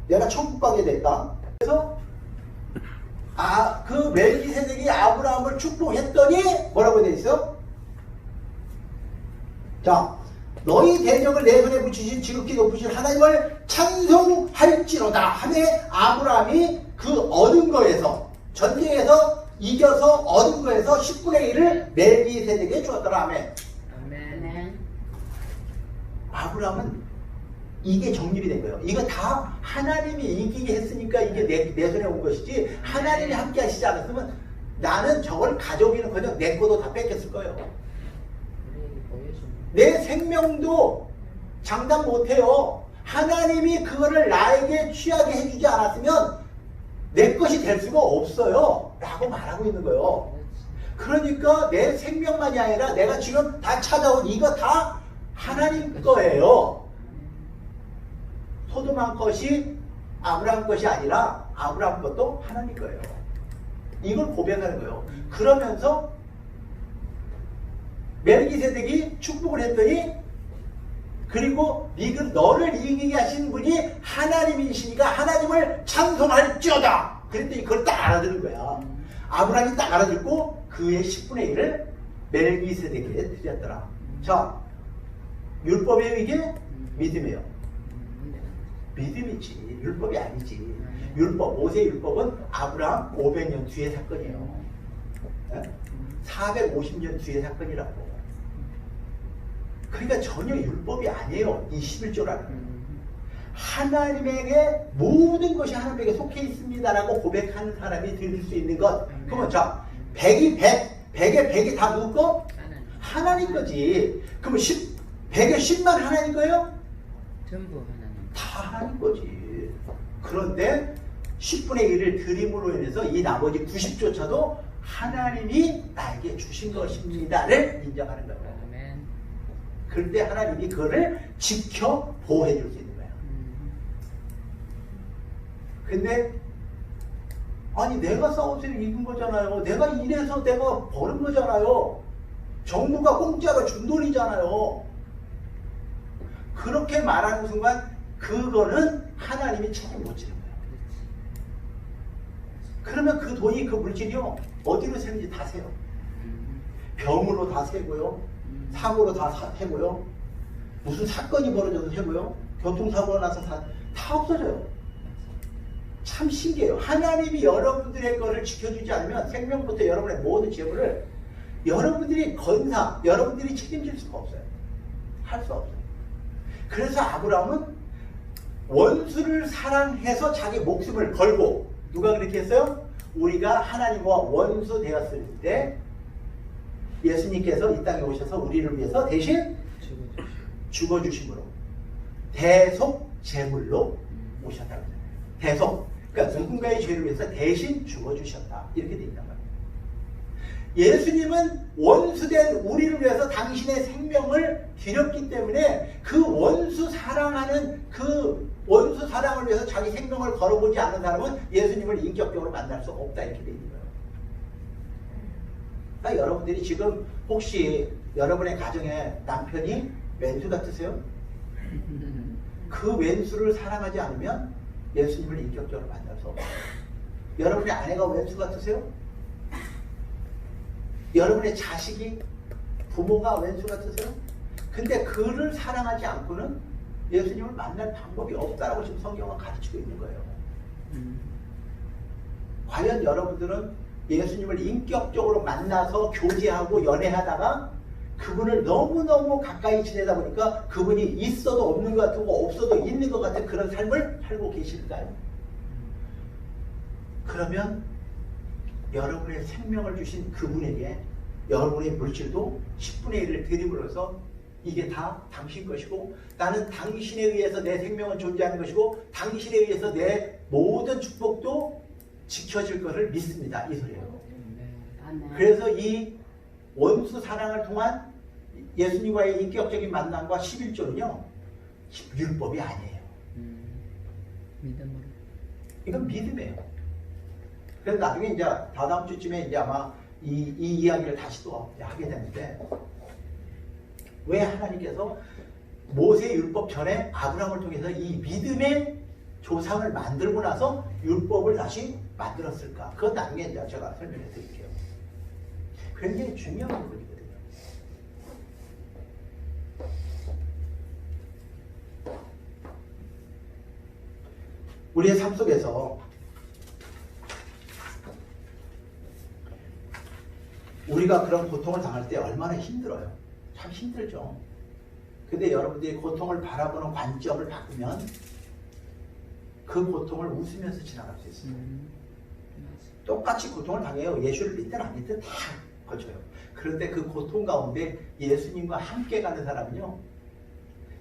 내가 천국 가게 됐다, 그래서 그 멜기세덱이 아브라함을 축복했더니 뭐라고 되어 있어? 자, 너희 대적을 내 손에 붙이신 지극히 높으신 하나님을 찬송할지로다 하매 아브라함이 그 얻은 거에서, 전쟁에서 이겨서 얻은 거에서 10분의 1을 멜기세덱에게 주었더라. 아멘. 아브라함은 이게 정립이 된 거예요. 이거 다 하나님이 이기게 했으니까 이게 내 손에 온 것이지, 하나님이 함께 하시지 않았으면 나는 저걸 가져오기는커녕 내 것도 다 뺏겼을 거예요. 내 생명도 장담 못해요. 하나님이 그거를 나에게 취하게 해주지 않았으면 내 것이 될 수가 없어요 라고 말하고 있는 거예요. 그러니까 내 생명만이 아니라 내가 지금 다 찾아온 이거 다 하나님 거예요. 소돔한 것이 아브라함 것이 아니라 아브라함 것도 하나님 거예요. 이걸 고백하는 거예요. 그러면서 멜기세덱이 축복을 했더니, 그리고 너를 이기게 하신 분이 하나님이시니까 하나님을 찬송할지어다. 그랬더니 그걸 딱 알아들은 거야. 아브라함이 딱 알아듣고 그의 10분의 1을 멜기세덱에게 드렸더라. 자, 율법이에요 이게? 믿음이에요. 믿음이지 율법이 아니지. 율법, 모세 율법은 아브라함 500년 뒤의 사건이에요. 450년 뒤의 사건이라고. 그러니까 전혀 율법이 아니에요. 이 11조라는. 하나님에게 모든 것이 하나님에게 속해 있습니다라고 고백하는 사람이 드릴 수 있는 것. 그러면 자, 100이 100, 100에 100이 다 누구 거? 하나님 거지. 그러면 100에 10만 하나님 거예요? 전부 하나님. 다 하나님 거지. 그런데 10분의 1을 드림으로 인해서 이 나머지 90조차도 하나님이 나에게 주신 것입니다를 인정하는 거예요. 아멘. 그럴 때 하나님이 그거를 지켜 보호해 줄 수 있는 거예요. 근데 아니 내가 싸워서 이긴 거잖아요. 내가 일해서 내가 버는 거잖아요. 정부가 공짜로 준 돈이잖아요. 그렇게 말하는 순간 그거는 하나님이 책임 못 지는 거예요. 그러면 그 돈이 그 물질이요 어디로 새는지 다 세요. 병으로 다 세고요, 사고로 다 세고요, 무슨 사건이 벌어져서 세고요, 교통사고가 나서 다 없어져요. 참 신기해요. 하나님이 여러분들의 거를 지켜주지 않으면 생명부터 여러분의 모든 재물을 여러분들이 건사, 여러분들이 책임질 수가 없어요. 할 수 없어요. 그래서 아브라함은 원수를 사랑해서 자기 목숨을 걸고, 누가 그렇게 했어요? 우리가 하나님과 원수 되었을 때 예수님께서 이 땅에 오셔서 우리를 위해서 대신 죽어주심으로 대속 제물로 오셨다고 합니다. 대속, 그러니까 누군가의 죄를 위해서 대신 죽어주셨다, 이렇게 되어 있단 말이에요. 예수님은 원수된 우리를 위해서 당신의 생명을 드렸기 때문에 그 원수 사랑하는 그 원수 사랑을 위해서 자기 생명을 걸어보지 않은 사람은 예수님을 인격적으로 만날 수 없다, 이렇게 되어 있는 거예요. 그러니까 여러분들이 지금 혹시 여러분의 가정에 남편이 왼수 같으세요? 그 왼수를 사랑하지 않으면 예수님을 인격적으로 만날 수 없어요. 여러분의 아내가 왼수 같으세요? 여러분의 자식이, 부모가 왼수 같으세요? 근데 그를 사랑하지 않고는 예수님을 만날 방법이 없다라고 지금 성경은 가르치고 있는 거예요. 과연 여러분들은 예수님을 인격적으로 만나서 교제하고 연애하다가 그분을 너무너무 가까이 지내다 보니까 그분이 있어도 없는 것 같고 없어도 있는 것 같은 그런 삶을 살고 계실까요? 그러면 여러분의 생명을 주신 그분에게 여러분의 물질도 10분의 1을 드림으로써 이게 다 당신 것이고, 나는 당신에 의해서 내 생명은 존재하는 것이고 당신에 의해서 내 모든 축복도 지켜질 것을 믿습니다, 이 소리예요. 그래서 이 원수 사랑을 통한 예수님과의 인격적인 만남과 11조는요 율법이 아니에요. 믿음으로. 이건 믿음이에요. 그래서 나중에 이제 다다음 주쯤에 이제 아마 이 이야기를 다시 또 하게 되는데, 왜 하나님께서 모세 율법 전에 아브라함을 통해서 이 믿음의 조상을 만들고 나서 율법을 다시 만들었을까? 그건 나중에 이제 제가 설명해 드릴게요. 굉장히 중요한 부분이거든요. 우리의 삶 속에서 우리가 그런 고통을 당할 때 얼마나 힘들어요. 참 힘들죠. 근데 여러분들이 고통을 바라보는 관점을 바꾸면 그 고통을 웃으면서 지나갈 수 있어요. 똑같이 고통을 당해요. 예수를 믿든 안 믿든 다 거쳐요. 그런데 그 고통 가운데 예수님과 함께 가는 사람은요,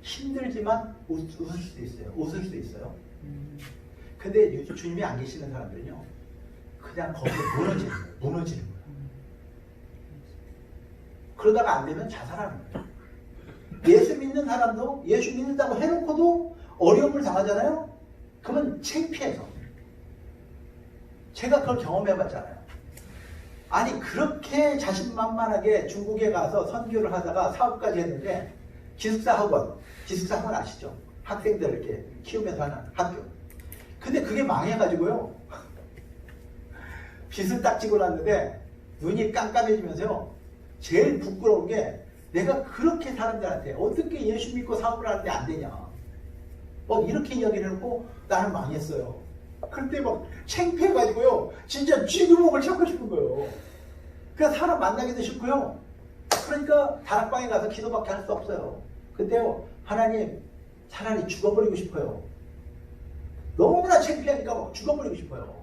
힘들지만 웃을 수도 있어요. 웃을 수 있어요. 근데 주님이 안 계시는 사람들은요, 그냥 거기에 무너지는 거예요. 그러다가 안 되면 자살하는 거예요. 예수 믿는 사람도 예수 믿는다고 해놓고도 어려움을 당하잖아요. 그러면 창피해서. 제가 그걸 경험해봤잖아요. 아니 그렇게 자신만만하게 중국에 가서 선교를 하다가 사업까지 했는데 기숙사 학원 아시죠? 학생들 이렇게 키우면서 하는 학교. 근데 그게 망해가지고요, 빗을 딱 찍어놨는데 눈이 깜깜해지면서요. 제일 부끄러운 게 내가 그렇게 사람들한테 어떻게 예수 믿고 사업을 하는데 안 되냐. 이렇게 이야기를 해놓고 나는 망했어요. 그때 막 창피해가지고요. 진짜 쥐구멍을 찾고 싶은 거예요. 그래서 사람 만나기도 싫고요. 그러니까 다락방에 가서 기도밖에 할 수 없어요. 그때요. 하나님 차라리 죽어버리고 싶어요. 너무나 창피하니까 막 죽어버리고 싶어요.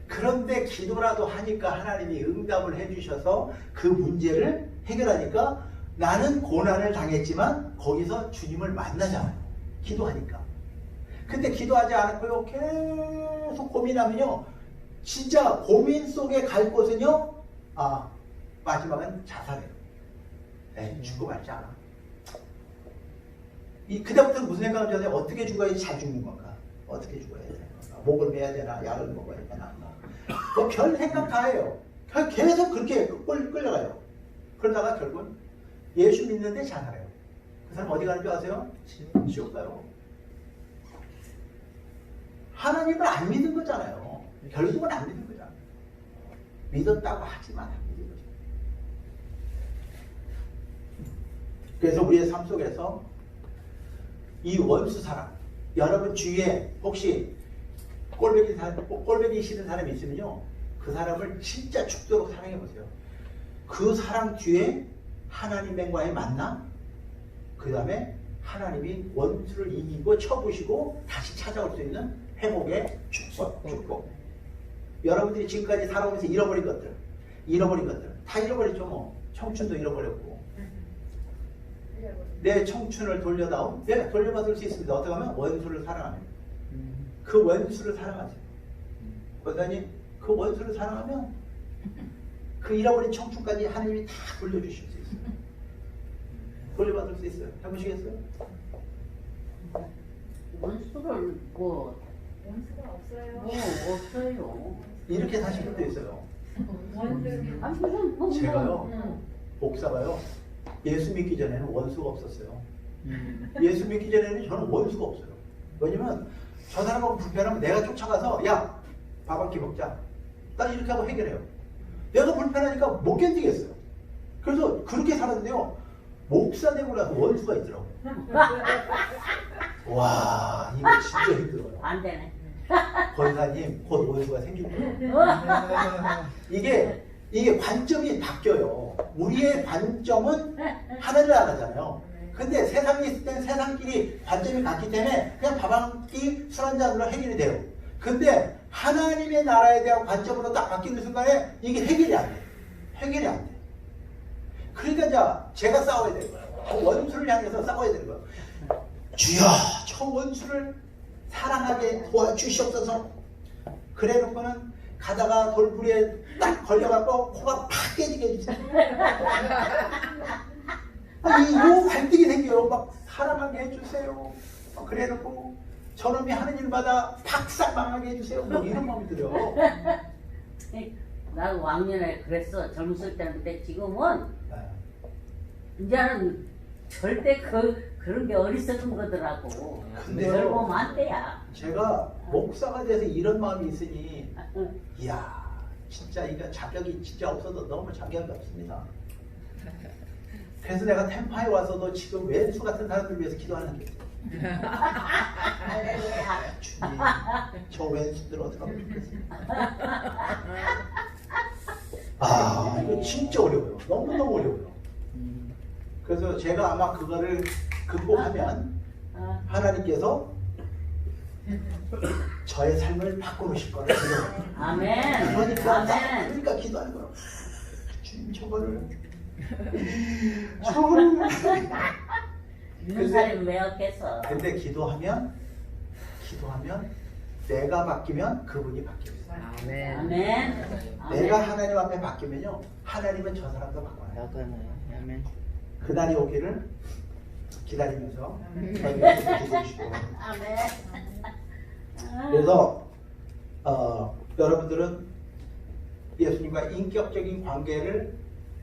그런데 기도라도 하니까 하나님이 응답을 해주셔서 그 문제를 해결하니까 나는 고난을 당했지만 거기서 주님을 만나잖아요. 기도하니까. 근데 기도하지 않고요. 계속 고민하면요. 진짜 고민 속에 갈 곳은요. 마지막은 자살해요. 죽고 말지 않아. 그때부터는 무슨 생각을 하냐면 어떻게 죽어야지 잘 죽는 건가? 어떻게 죽어야 되나? 목을 매야 되나? 약을 먹어야 되나? 별 생각 다 해요. 계속 그렇게 끌려가요. 그러다가 결국은 예수 믿는데 자살해요. 그 사람 어디 가는 줄 아세요? 지옥 가요. 하나님을 안 믿은 거잖아요. 결국은 안 믿은 거잖아요. 믿었다고 하지만 안 믿은 거죠. 그래서 우리의 삶 속에서 이 원수 사람, 여러분 주위에 혹시 꼴배기 싫은 사람이 있으면요, 그 사람을 진짜 죽도록 사랑해 보세요. 그 사람 뒤에 하나님과의 만남, 그 다음에 하나님이 원수를 이기고 쳐부시고 다시 찾아올 수 있는 회복의 축복. 여러분들이 지금까지 살아오면서 잃어버린 것들 다 잃어버렸죠. 뭐 청춘도 잃어버렸고, 내 청춘을 돌려받을 수 있습니다. 어떻게 하면 원수를 사랑하면. 그 원수를 사랑하세요. 권사님, 그 원수를 사랑하면 그 잃어버린 청춘까지 하나님이 다 돌려주실 수 있어요. 돌려받을 수 있어요. 해보시겠어요? 원수가 없어요. 없어요. 이렇게 사실 분도 있어요. 원수. 제가요, 목사가요, 예수 믿기 전에는 원수가 없었어요. 예수 믿기 전에는 저는 원수가 없어요. 왜냐면 저 사람하고 불편하면 내가 쫓아가서 야, 밥 한 끼 먹자. 난 이렇게 하고 해결해요. 내가 불편하니까 못 견디겠어요. 그래서 그렇게 살았는데요. 목사 되고 나서 원수가 있더라고요. 와, 이거 진짜 힘들어요. 안 되네. 권사님, 곧 원수가 생길 거예요. 이게 관점이 바뀌어요. 우리의 관점은 하늘을 나가잖아요. 근데 세상에 있을 때는 세상끼리 관점이 같기 때문에 그냥 밥 한 끼, 술 한 잔으로 해결이 돼요. 근데 하나님의 나라에 대한 관점으로 딱 바뀌는 순간에 이게 해결이 안 돼요. 해결이 안 돼요. 그러니까 제가 싸워야 되는 거예요. 그 원수를 향해서 싸워야 되는 거예요. 주여, 저 원수를 사랑하게 도와주시옵소서. 그래 놓고는 가다가 돌부리에 딱 걸려갖고 코가 팍 깨지게 해주세요. 요 갈등이 생겨요. 막 사랑하게 해주세요. 그래 놓고 저놈이 하는 일마다 팍싹 망하게 해주세요. 뭐 이런 마음이 들어요. 나도 왕년에 그랬어. 젊었을 때는. 근데 지금은 이제는 절대 그런 게 어리석은 거더라고. 근데요, 젊으면 안 돼야. 제가 목사가 돼서 이런 마음이 있으니 이야, 진짜 이거 자격이 진짜 없어도 너무 자격이 없습니다. 그래서 내가 템파에 와서도 지금 왼수 같은 사람들 위해서 기도하는 게 있어요. 주님, 저 왼수들 어떻게 하면 좋겠습니까? 이거 진짜 어려워요. 너무너무 어려워요. 그래서 제가 아마 그거를 극복하면 하나님께서 저의 삶을 바꿔놓으실 거를 믿어요. 아멘. 그러니까 기도하는 거예요. 주님, 저거를 있는 사람이 왜 없겠어? 근데 기도하면 내가 바뀌면 그분이 바뀌어요. 아멘. 아멘. 내가 하나님 앞에 바뀌면요, 하나님은 저 사람도 바꿔요. 아멘. 그날이 오기를 기다리면서 저희가 기도해 주시고. 아멘. 그래서 여러분들은 예수님과 인격적인 관계를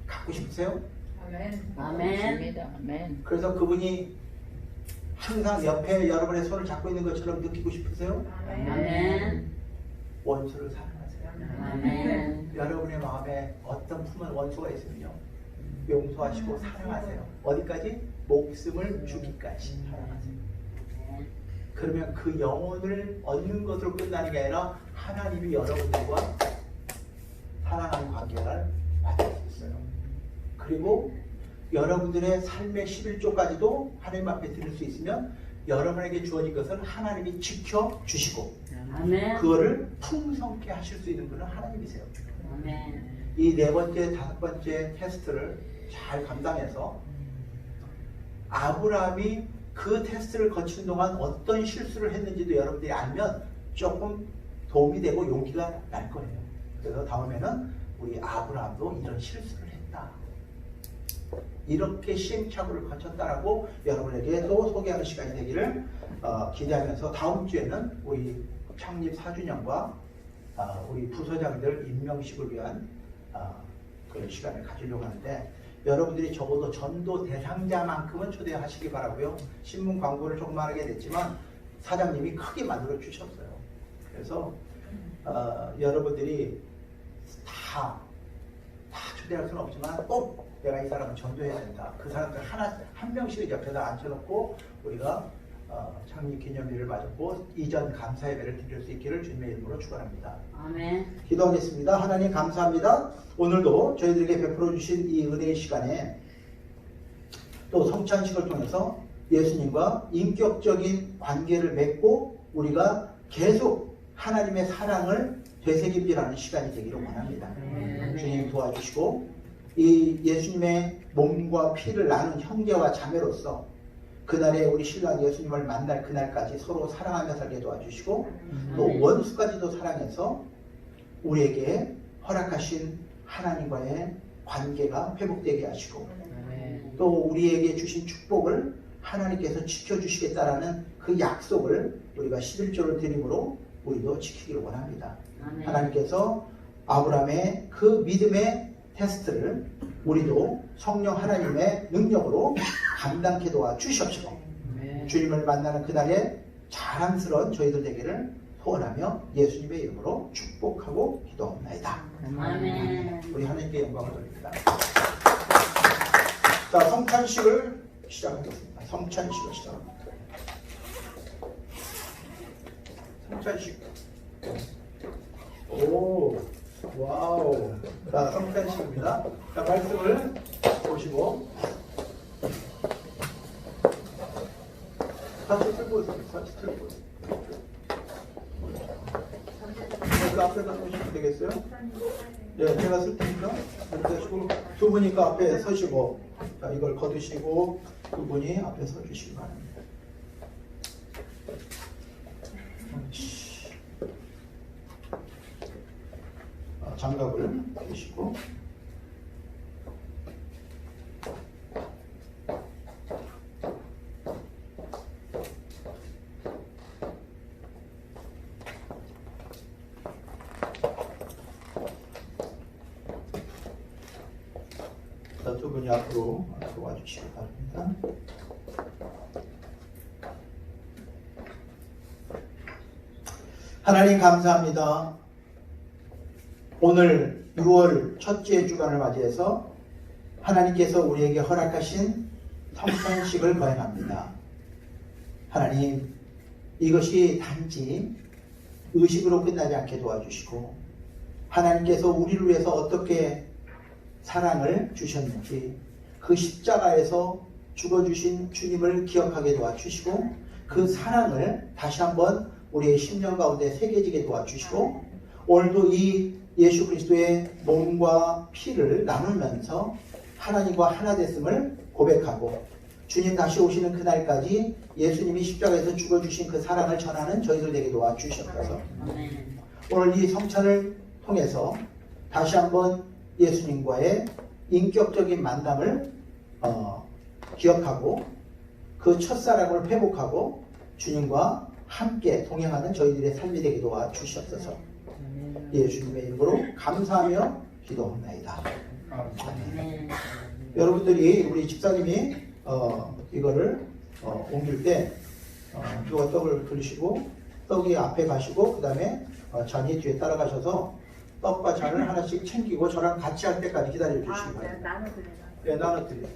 갖고 싶으세요? 아멘. 아멘. 그래서 그분이 항상 옆에 여러분의 손을 잡고 있는 것처럼 느끼고 싶으세요? 아멘. 원수를 사랑하세요. 아멘. 여러분의 마음에 어떤 품은 원수가 있으면요, 용서하시고 사랑하세요. 어디까지? 목숨을 주기까지 사랑하세요. 그러면 그 영혼을 얻는 것으로 끝나는 게 아니라 하나님이 여러분들과 사랑하는 관계를 맺을 수 있어요. 그리고 여러분들의 삶의 11조까지도 하나님 앞에 드릴 수 있으면 여러분에게 주어진 것을 하나님이 지켜주시고 아멘. 그거를 풍성케 하실 수 있는 분은 하나님이세요. 아멘. 이 네 번째, 다섯 번째 테스트를 잘 감당해서 아브라함이 그 테스트를 거치는 동안 어떤 실수를 했는지도 여러분들이 알면 조금 도움이 되고 용기가 날 거예요. 그래서 다음에는 우리 아브라함도 이런 실수를 했다, 이렇게 시행착오를 거쳤다라고 여러분에게 또 소개하는 시간이 되기를 기대하면서, 다음 주에는 우리 창립 4주년과 우리 부서장들 임명식을 위한 그런 시간을 가지려고 하는데, 여러분들이 적어도 전도 대상자만큼은 초대하시기 바라고요. 신문 광고를 조그맣게 냈지만 사장님이 크게 만들어 주셨어요. 그래서 여러분들이 다 초대할 수는 없지만 꼭 내가 이 사람을 전도해야 된다, 그 사람들 한 명씩을 옆에다 앉혀놓고 우리가 창립 기념일을 맞았고 이전 감사 예배를 드릴 수 있기를 주님의 이름으로 축원합니다. 아멘. 기도하겠습니다. 하나님 감사합니다. 오늘도 저희들에게 베풀어 주신 이 은혜의 시간에 또 성찬식을 통해서 예수님과 인격적인 관계를 맺고 우리가 계속 하나님의 사랑을 되새김질하는 시간이 되기를 원합니다. 주님 도와주시고 이 예수님의 몸과 피를 나눈 형제와 자매로서 그날에 우리 신랑 예수님을 만날 그날까지 서로 사랑하며 살게 도와주시고 또 원수까지도 사랑해서 우리에게 허락하신 하나님과의 관계가 회복되게 하시고 또 우리에게 주신 축복을 하나님께서 지켜주시겠다라는 그 약속을 우리가 11조를 드림으로 우리도 지키기를 원합니다. 하나님께서 아브라함의 그 믿음의 테스트를 우리도 성령 하나님의 능력으로 감당케 도와주시옵시고 주님을 만나는 그날에 자랑스러운 저희들 되기를 소원하며 예수님의 이름으로 축복하고 기도합니다. 아멘. 우리 하나님께 영광을 돌립니다. 자, 성찬식을 시작하겠습니다. 성찬식을 시작합니다. 성찬식. 오, 와우. 자, 성찬식입니다. 자, 말씀을 보시고 사진 틀고 있습니다. 사진 틀고 있습니다. 그 앞에다 놓으시면 되겠어요? 예, 제가 쓸 테니까 이렇게 하시고 두 분이 그 앞에 서시고, 자, 이걸 거두시고 두 분이 앞에 서주시기 바랍니다. 장갑을 끼시고 자, 두 분이 앞으로 와주시기 바랍니다. 하나님 감사합니다. 오늘 6월 첫째 주간을 맞이해서 하나님께서 우리에게 허락하신 성찬식을 거행합니다. 하나님, 이것이 단지 의식으로 끝나지 않게 도와주시고 하나님께서 우리를 위해서 어떻게 사랑을 주셨는지 그 십자가에서 죽어주신 주님을 기억하게 도와주시고 그 사랑을 다시 한번 우리의 심령 가운데 새겨지게 도와주시고 오늘도 이 예수 그리스도의 몸과 피를 나누면서 하나님과 하나 됐음을 고백하고 주님 다시 오시는 그날까지 예수님이 십자가에서 죽어주신 그 사랑을 전하는 저희들 되게 도와주시옵소서. 오늘 이 성찬을 통해서 다시 한번 예수님과의 인격적인 만남을 기억하고 그 첫사랑을 회복하고 주님과 함께 동행하는 저희들의 삶이 되게 도와주시옵소서. 예수님의 이름으로 감사하며 기도합니다. 여러분들이 우리 집사님이 이거를 옮길 때 누가 떡을 들으시고 떡이 앞에 가시고 그 다음에 잔이 뒤에 따라가셔서 떡과 잔을 하나씩 챙기고 저랑 같이 할 때까지 기다려 주시기 바랍니다. 나눠드려요. 네, 나눠드려요.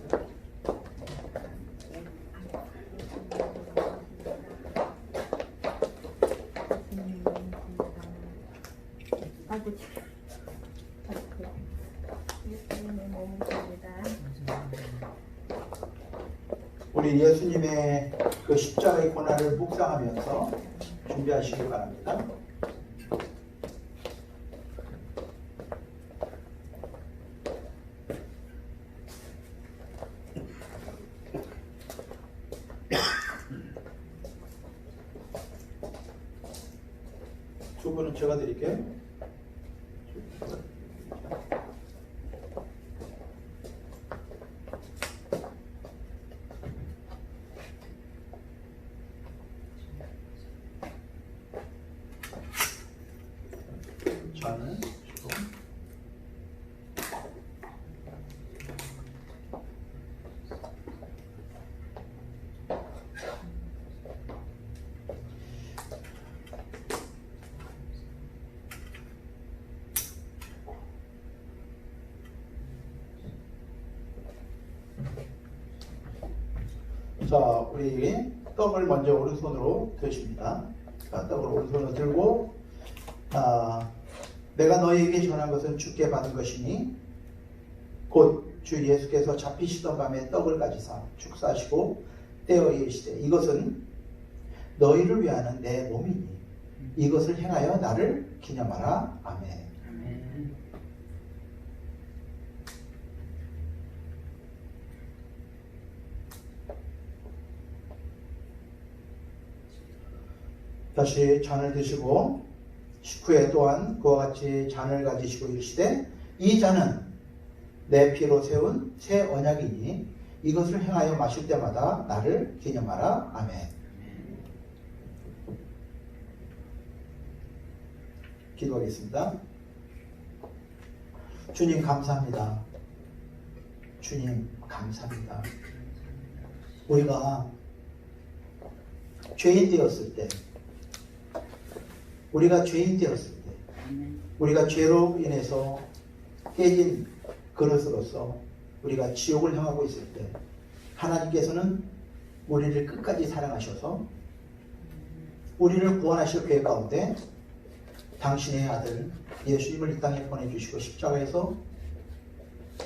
아이고, 예수님의 몸입니다. 우리 예수님의 그 십자가의 고난을 묵상하면서 준비하시기 바랍니다. 두 분은 제가 드릴게요. 잔을 주고 자, 우리 떡을 먼저 오른손으로 드십니다. 자, 떡을 오른손으로 들고 내가 너희에게 전한 것은 주께 받은 것이니 곧 주 예수께서 잡히시던 밤에 떡을 가지사 축사하시고 떼어 이르시되 이것은 너희를 위하는 내 몸이니 이것을 행하여 나를 기념하라. 아멘. 아멘. 다시 잔을 드시고 식후에 또한 그와 같이 잔을 가지시고 이르시되 이 잔은 내 피로 세운 새 언약이니 이것을 행하여 마실 때마다 나를 기념하라. 아멘. 기도하겠습니다. 주님 감사합니다. 주님 감사합니다. 우리가 죄인 되었을 때 우리가 죄로 인해서 깨진 그릇으로서 우리가 지옥을 향하고 있을 때 하나님께서는 우리를 끝까지 사랑하셔서 우리를 구원하실 계획 가운데 당신의 아들 예수님을 이 땅에 보내주시고 십자가에서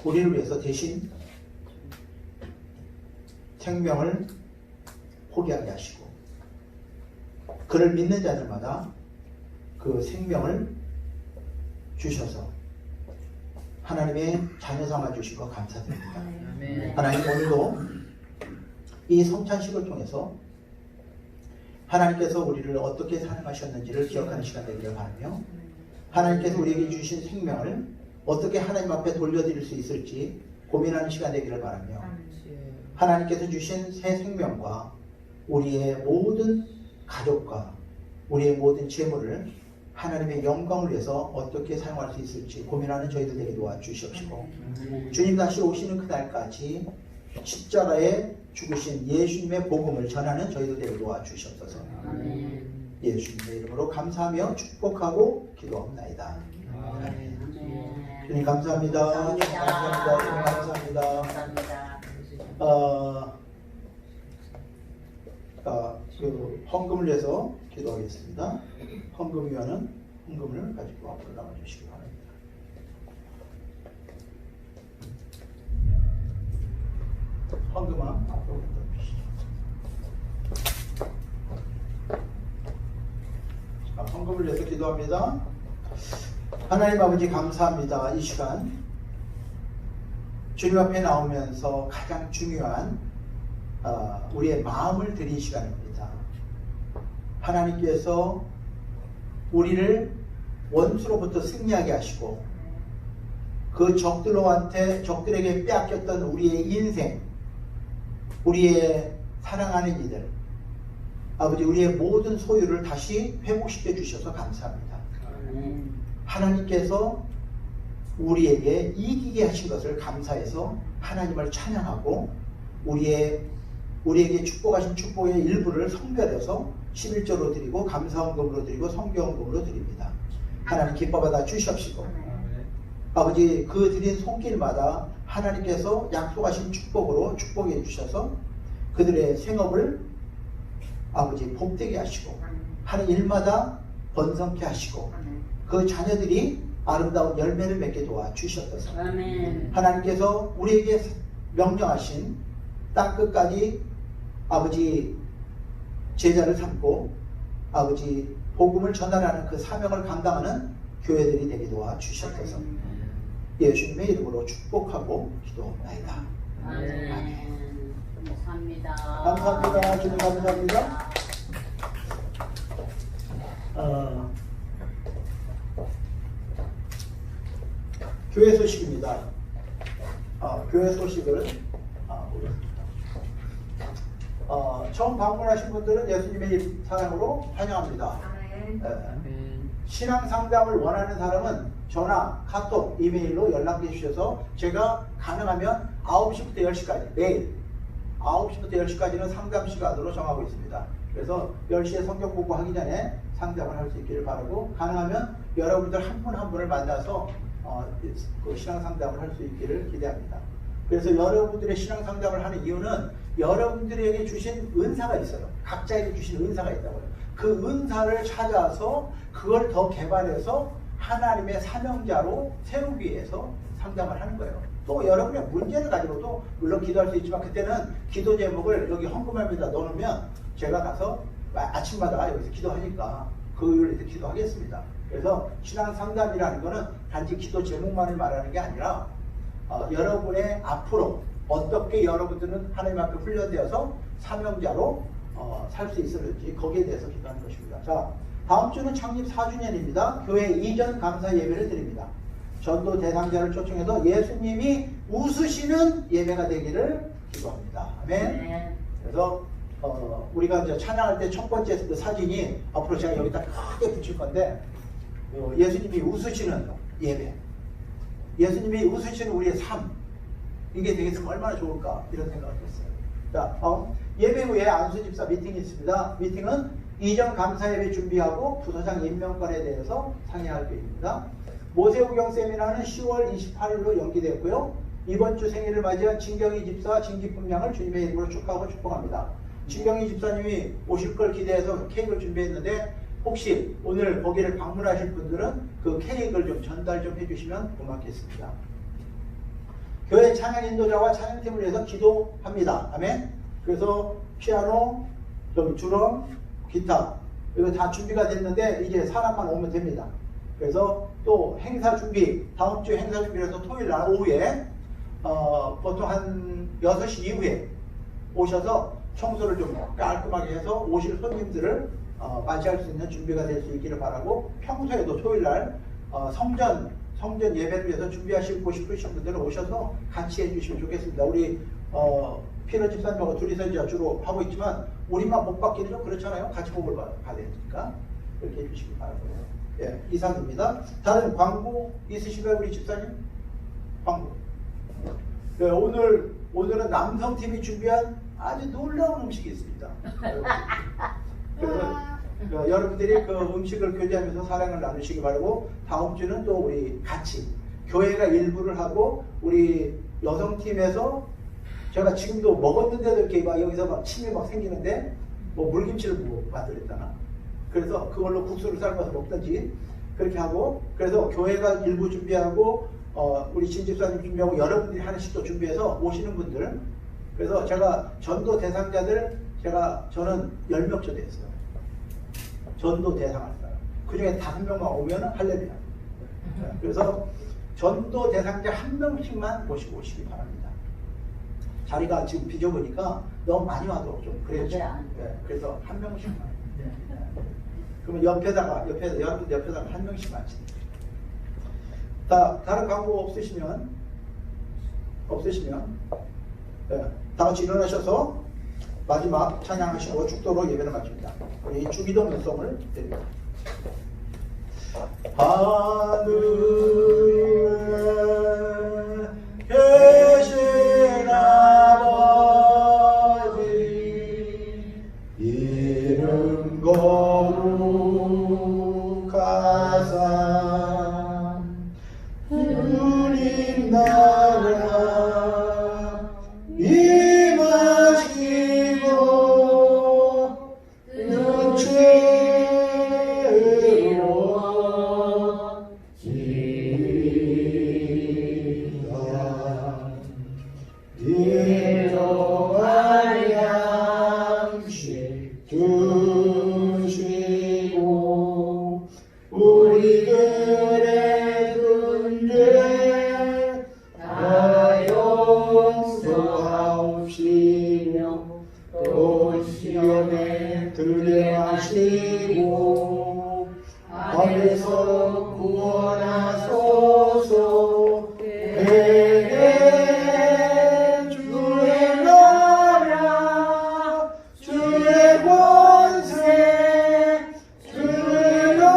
우리를 위해서 대신 생명을 포기하게 하시고 그를 믿는 자들마다 그 생명을 주셔서 하나님의 자녀 삼아 주신 것 감사드립니다. 아멘. 하나님 오늘도 이 성찬식을 통해서 하나님께서 우리를 어떻게 사랑하셨는지를 기억하는 시간 되기를 바라며 하나님께서 우리에게 주신 생명을 어떻게 하나님 앞에 돌려드릴 수 있을지 고민하는 시간 되기를 바라며 하나님께서 주신 새 생명과 우리의 모든 가족과 우리의 모든 재물을 하나님의 영광을 위해서 어떻게 사용할 수 있을지 고민하는 저희들 되게 도와주시옵시고 주님 다시 오시는 그날까지 십자가에 죽으신 예수님의 복음을 전하는 저희들 되게 도와주시옵소서. 예수님의 이름으로 감사하며 축복하고 기도합니다. 아멘. 주님 감사합니다. 주님 감사합니다. 주님 감사합니다. 감사합니다. 그 헌금을 위해서 기도하겠습니다. 헌금위원은 헌금을 가지고 앞으로 나와주시기 바랍니다. 헌금은 앞으로 던져주시죠. 자, 헌금을 위해서 기도합니다. 하나님 아버지 감사합니다. 이 시간 주님 앞에 나오면서 가장 중요한 우리의 마음을 드린 시간입니다. 하나님께서 우리를 원수로부터 승리하게 하시고 그 적들에게 빼앗겼던 우리의 인생, 우리의 사랑하는 이들, 아버지 우리의 모든 소유를 다시 회복시켜 주셔서 감사합니다. 하나님께서 우리에게 이기게 하신 것을 감사해서 하나님을 찬양하고 우리에게 축복하신 축복의 일부를 성별해서 11조로 드리고 감사원금으로 드리고 성경금으로 드립니다. 하나님 기뻐받아 주시옵시고 아버지 그 드린 손길마다 하나님께서 약속하신 축복으로 축복해 주셔서 그들의 생업을 아버지 복되게 하시고 하는 일마다 번성케 하시고 그 자녀들이 아름다운 열매를 맺게 도와 주셨소서. 아멘. 하나님께서 우리에게 명령하신 땅끝까지 아버지 제자를 삼고 아버지 복음을 전달하는 그 사명을 감당하는 교회들이 되게 도와 주셨소서. 예수님의 이름으로 축복하고 기도합니다. 아멘. 감사합니다. 감사합니다. 주님 감사합니다. 교회 소식입니다. 교회 소식을 보겠습니다. 처음 방문하신 분들은 예수님의 사랑으로 환영합니다. 신앙 상담을 원하는 사람은 전화, 카톡, 이메일로 연락해 주셔서 제가 가능하면 9시부터 10시까지 매일 9시부터 10시까지는 상담 시간으로 정하고 있습니다. 그래서 10시에 성경 공부하기 전에 상담을 할 수 있기를 바라고 가능하면 여러분들 한 분 한 분을 만나서 그 신앙 상담을 할 수 있기를 기대합니다. 그래서 여러분들의 신앙 상담을 하는 이유는 여러분들에게 주신 은사가 있어요. 각자에게 주신 은사가 있다고요. 그 은사를 찾아서 그걸 더 개발해서 하나님의 사명자로 세우기 위해서 상담을 하는 거예요. 또 여러분의 문제를 가지고도 물론 기도할 수 있지만 그때는 기도 제목을 여기 헌금함에다 넣어놓으면 제가 가서 아침마다 여기서 기도하니까 그일에서 기도하겠습니다. 그래서 신앙 상담이라는 거는 단지 기도 제목만을 말하는 게 아니라 여러분의 앞으로 어떻게 여러분들은 하나님 앞에 훈련되어서 사명자로 살 수 있을지 거기에 대해서 기도하는 것입니다. 자, 다음 주는 창립 4주년입니다. 교회 이전 감사 예배를 드립니다. 전도 대상자를 초청해서 예수님이 웃으시는 예배가 되기를 기도합니다. 아멘. 그래서 우리가 이제 찬양할 때 첫 번째 그 사진이 앞으로 제가 여기다 크게 붙일 건데 예수님이 웃으시는 예배, 예수님이 웃으시는 우리의 삶, 이게 되겠으면 얼마나 좋을까 이런 생각을 했어요. 자, 예배 후에 안수집사 미팅이 있습니다. 미팅은 이전 감사예배 준비하고 부서장 임명권에 대해서 상의할 계획입니다. 모세우경 세미나는 10월 28일로 연기됐고요. 이번 주 생일을 맞이한 진경희 집사 진기품 양을 주님의 이름으로 축하하고 축복합니다. 진경희 집사님이 오실 걸 기대해서 케이크를 준비했는데 혹시 오늘 거기를 방문하실 분들은 그 케이크를 좀 전달 좀 해주시면 고맙겠습니다. 교회 찬양 인도자와 찬양팀을 위해서 기도합니다. 아멘. 그래서 피아노, 드럼, 기타 이거 다 준비가 됐는데 이제 사람만 오면 됩니다. 그래서 또 행사 준비, 다음 주 행사 준비해서 토요일 날 오후에 보통 한 6시 이후에 오셔서 청소를 좀 깔끔하게 해서 오실 손님들을 맞이할 수 있는 준비가 될 수 있기를 바라고 평소에도 토요일 날 성전 예배를 위해서 준비하시고 싶으신 분들은 오셔서 같이 해주시면 좋겠습니다. 우리 피너 집사님하고 둘이서 이제 주로 하고 있지만 우리만 못 받기는 좀 그렇잖아요. 같이 복을 받아야 되니까 그렇게 해주시기 바라고요. 예, 이상입니다. 다른 광고 있으신가요, 우리 집사님? 광고. 네, 오늘은 남성팀이 준비한 아주 놀라운 음식이 있습니다. 그래서 여러분들이 그 음식을 교제하면서 사랑을 나누시기 바라고 다음 주는 또 우리 같이 교회가 일부를 하고 우리 여성팀에서 제가 지금도 먹었는데도 이렇게 막 여기서 막 침이 막 생기는데 뭐 물김치를 만들었잖아. 그래서 그걸로 국수를 삶아서 먹든지 그렇게 하고 그래서 교회가 일부 준비하고 우리 진집사님 준비하고 여러분들이 하나씩 또 준비해서 오시는 분들 그래서 제가 전도 대상자들 저는 10명 초대했어요. 전도 대상할 사람. 그 중에 5명만 오면 할렐루야. 그래서 전도 대상자 1명씩만 모시고 오시기 바랍니다. 자리가 지금 비좁으니까 너무 많이 와도 좀 그래야죠. 네, 그래서 1명씩만. 그러면 여러분 옆에다가 1명씩 앉히. 다른 광고 없으시면 네, 다 같이 일어나셔서 마지막 찬양하시고 축도로 예배를 마칩니다. 우리 주기도 문송을 드립니다. 하늘에 계신 아버지 이름 하사 주님 나라 임하시고 뜻대로 지리라 일용할 양식 주시고 우리들의 문제 다 용서하옵시며 또 시험에 들게 하시고 악에서 구원하소서. 내게 주의 나라 주의 권세 주의 영광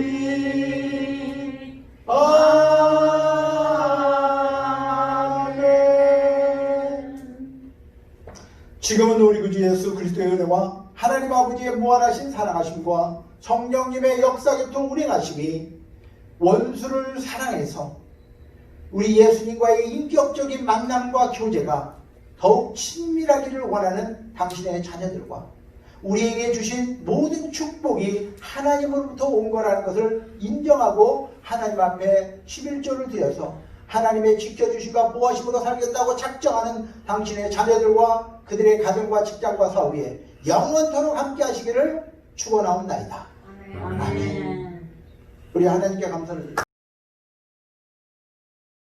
영원히 아멘. 지금은 우리 구주 예수 그리스도의 은혜와 하나님 아버지의 무한하신 사랑하심과 성령님의 역사교통 운행하심이 원수를 사랑해서 우리 예수님과의 인격적인 만남과 교제가 더욱 친밀하기를 원하는 당신의 자녀들과 우리에게 주신 모든 축복이 하나님으로부터 온 거라는 것을 인정하고 하나님 앞에 11조를 드려서 하나님의 지켜주심과 보호하심으로 살겠다고 작정하는 당신의 자녀들과 그들의 가정과 직장과 사업에 영원토록 함께 하시기를 축원하옵나이다. 아멘. 우리 하나님께 감사를 드립니다.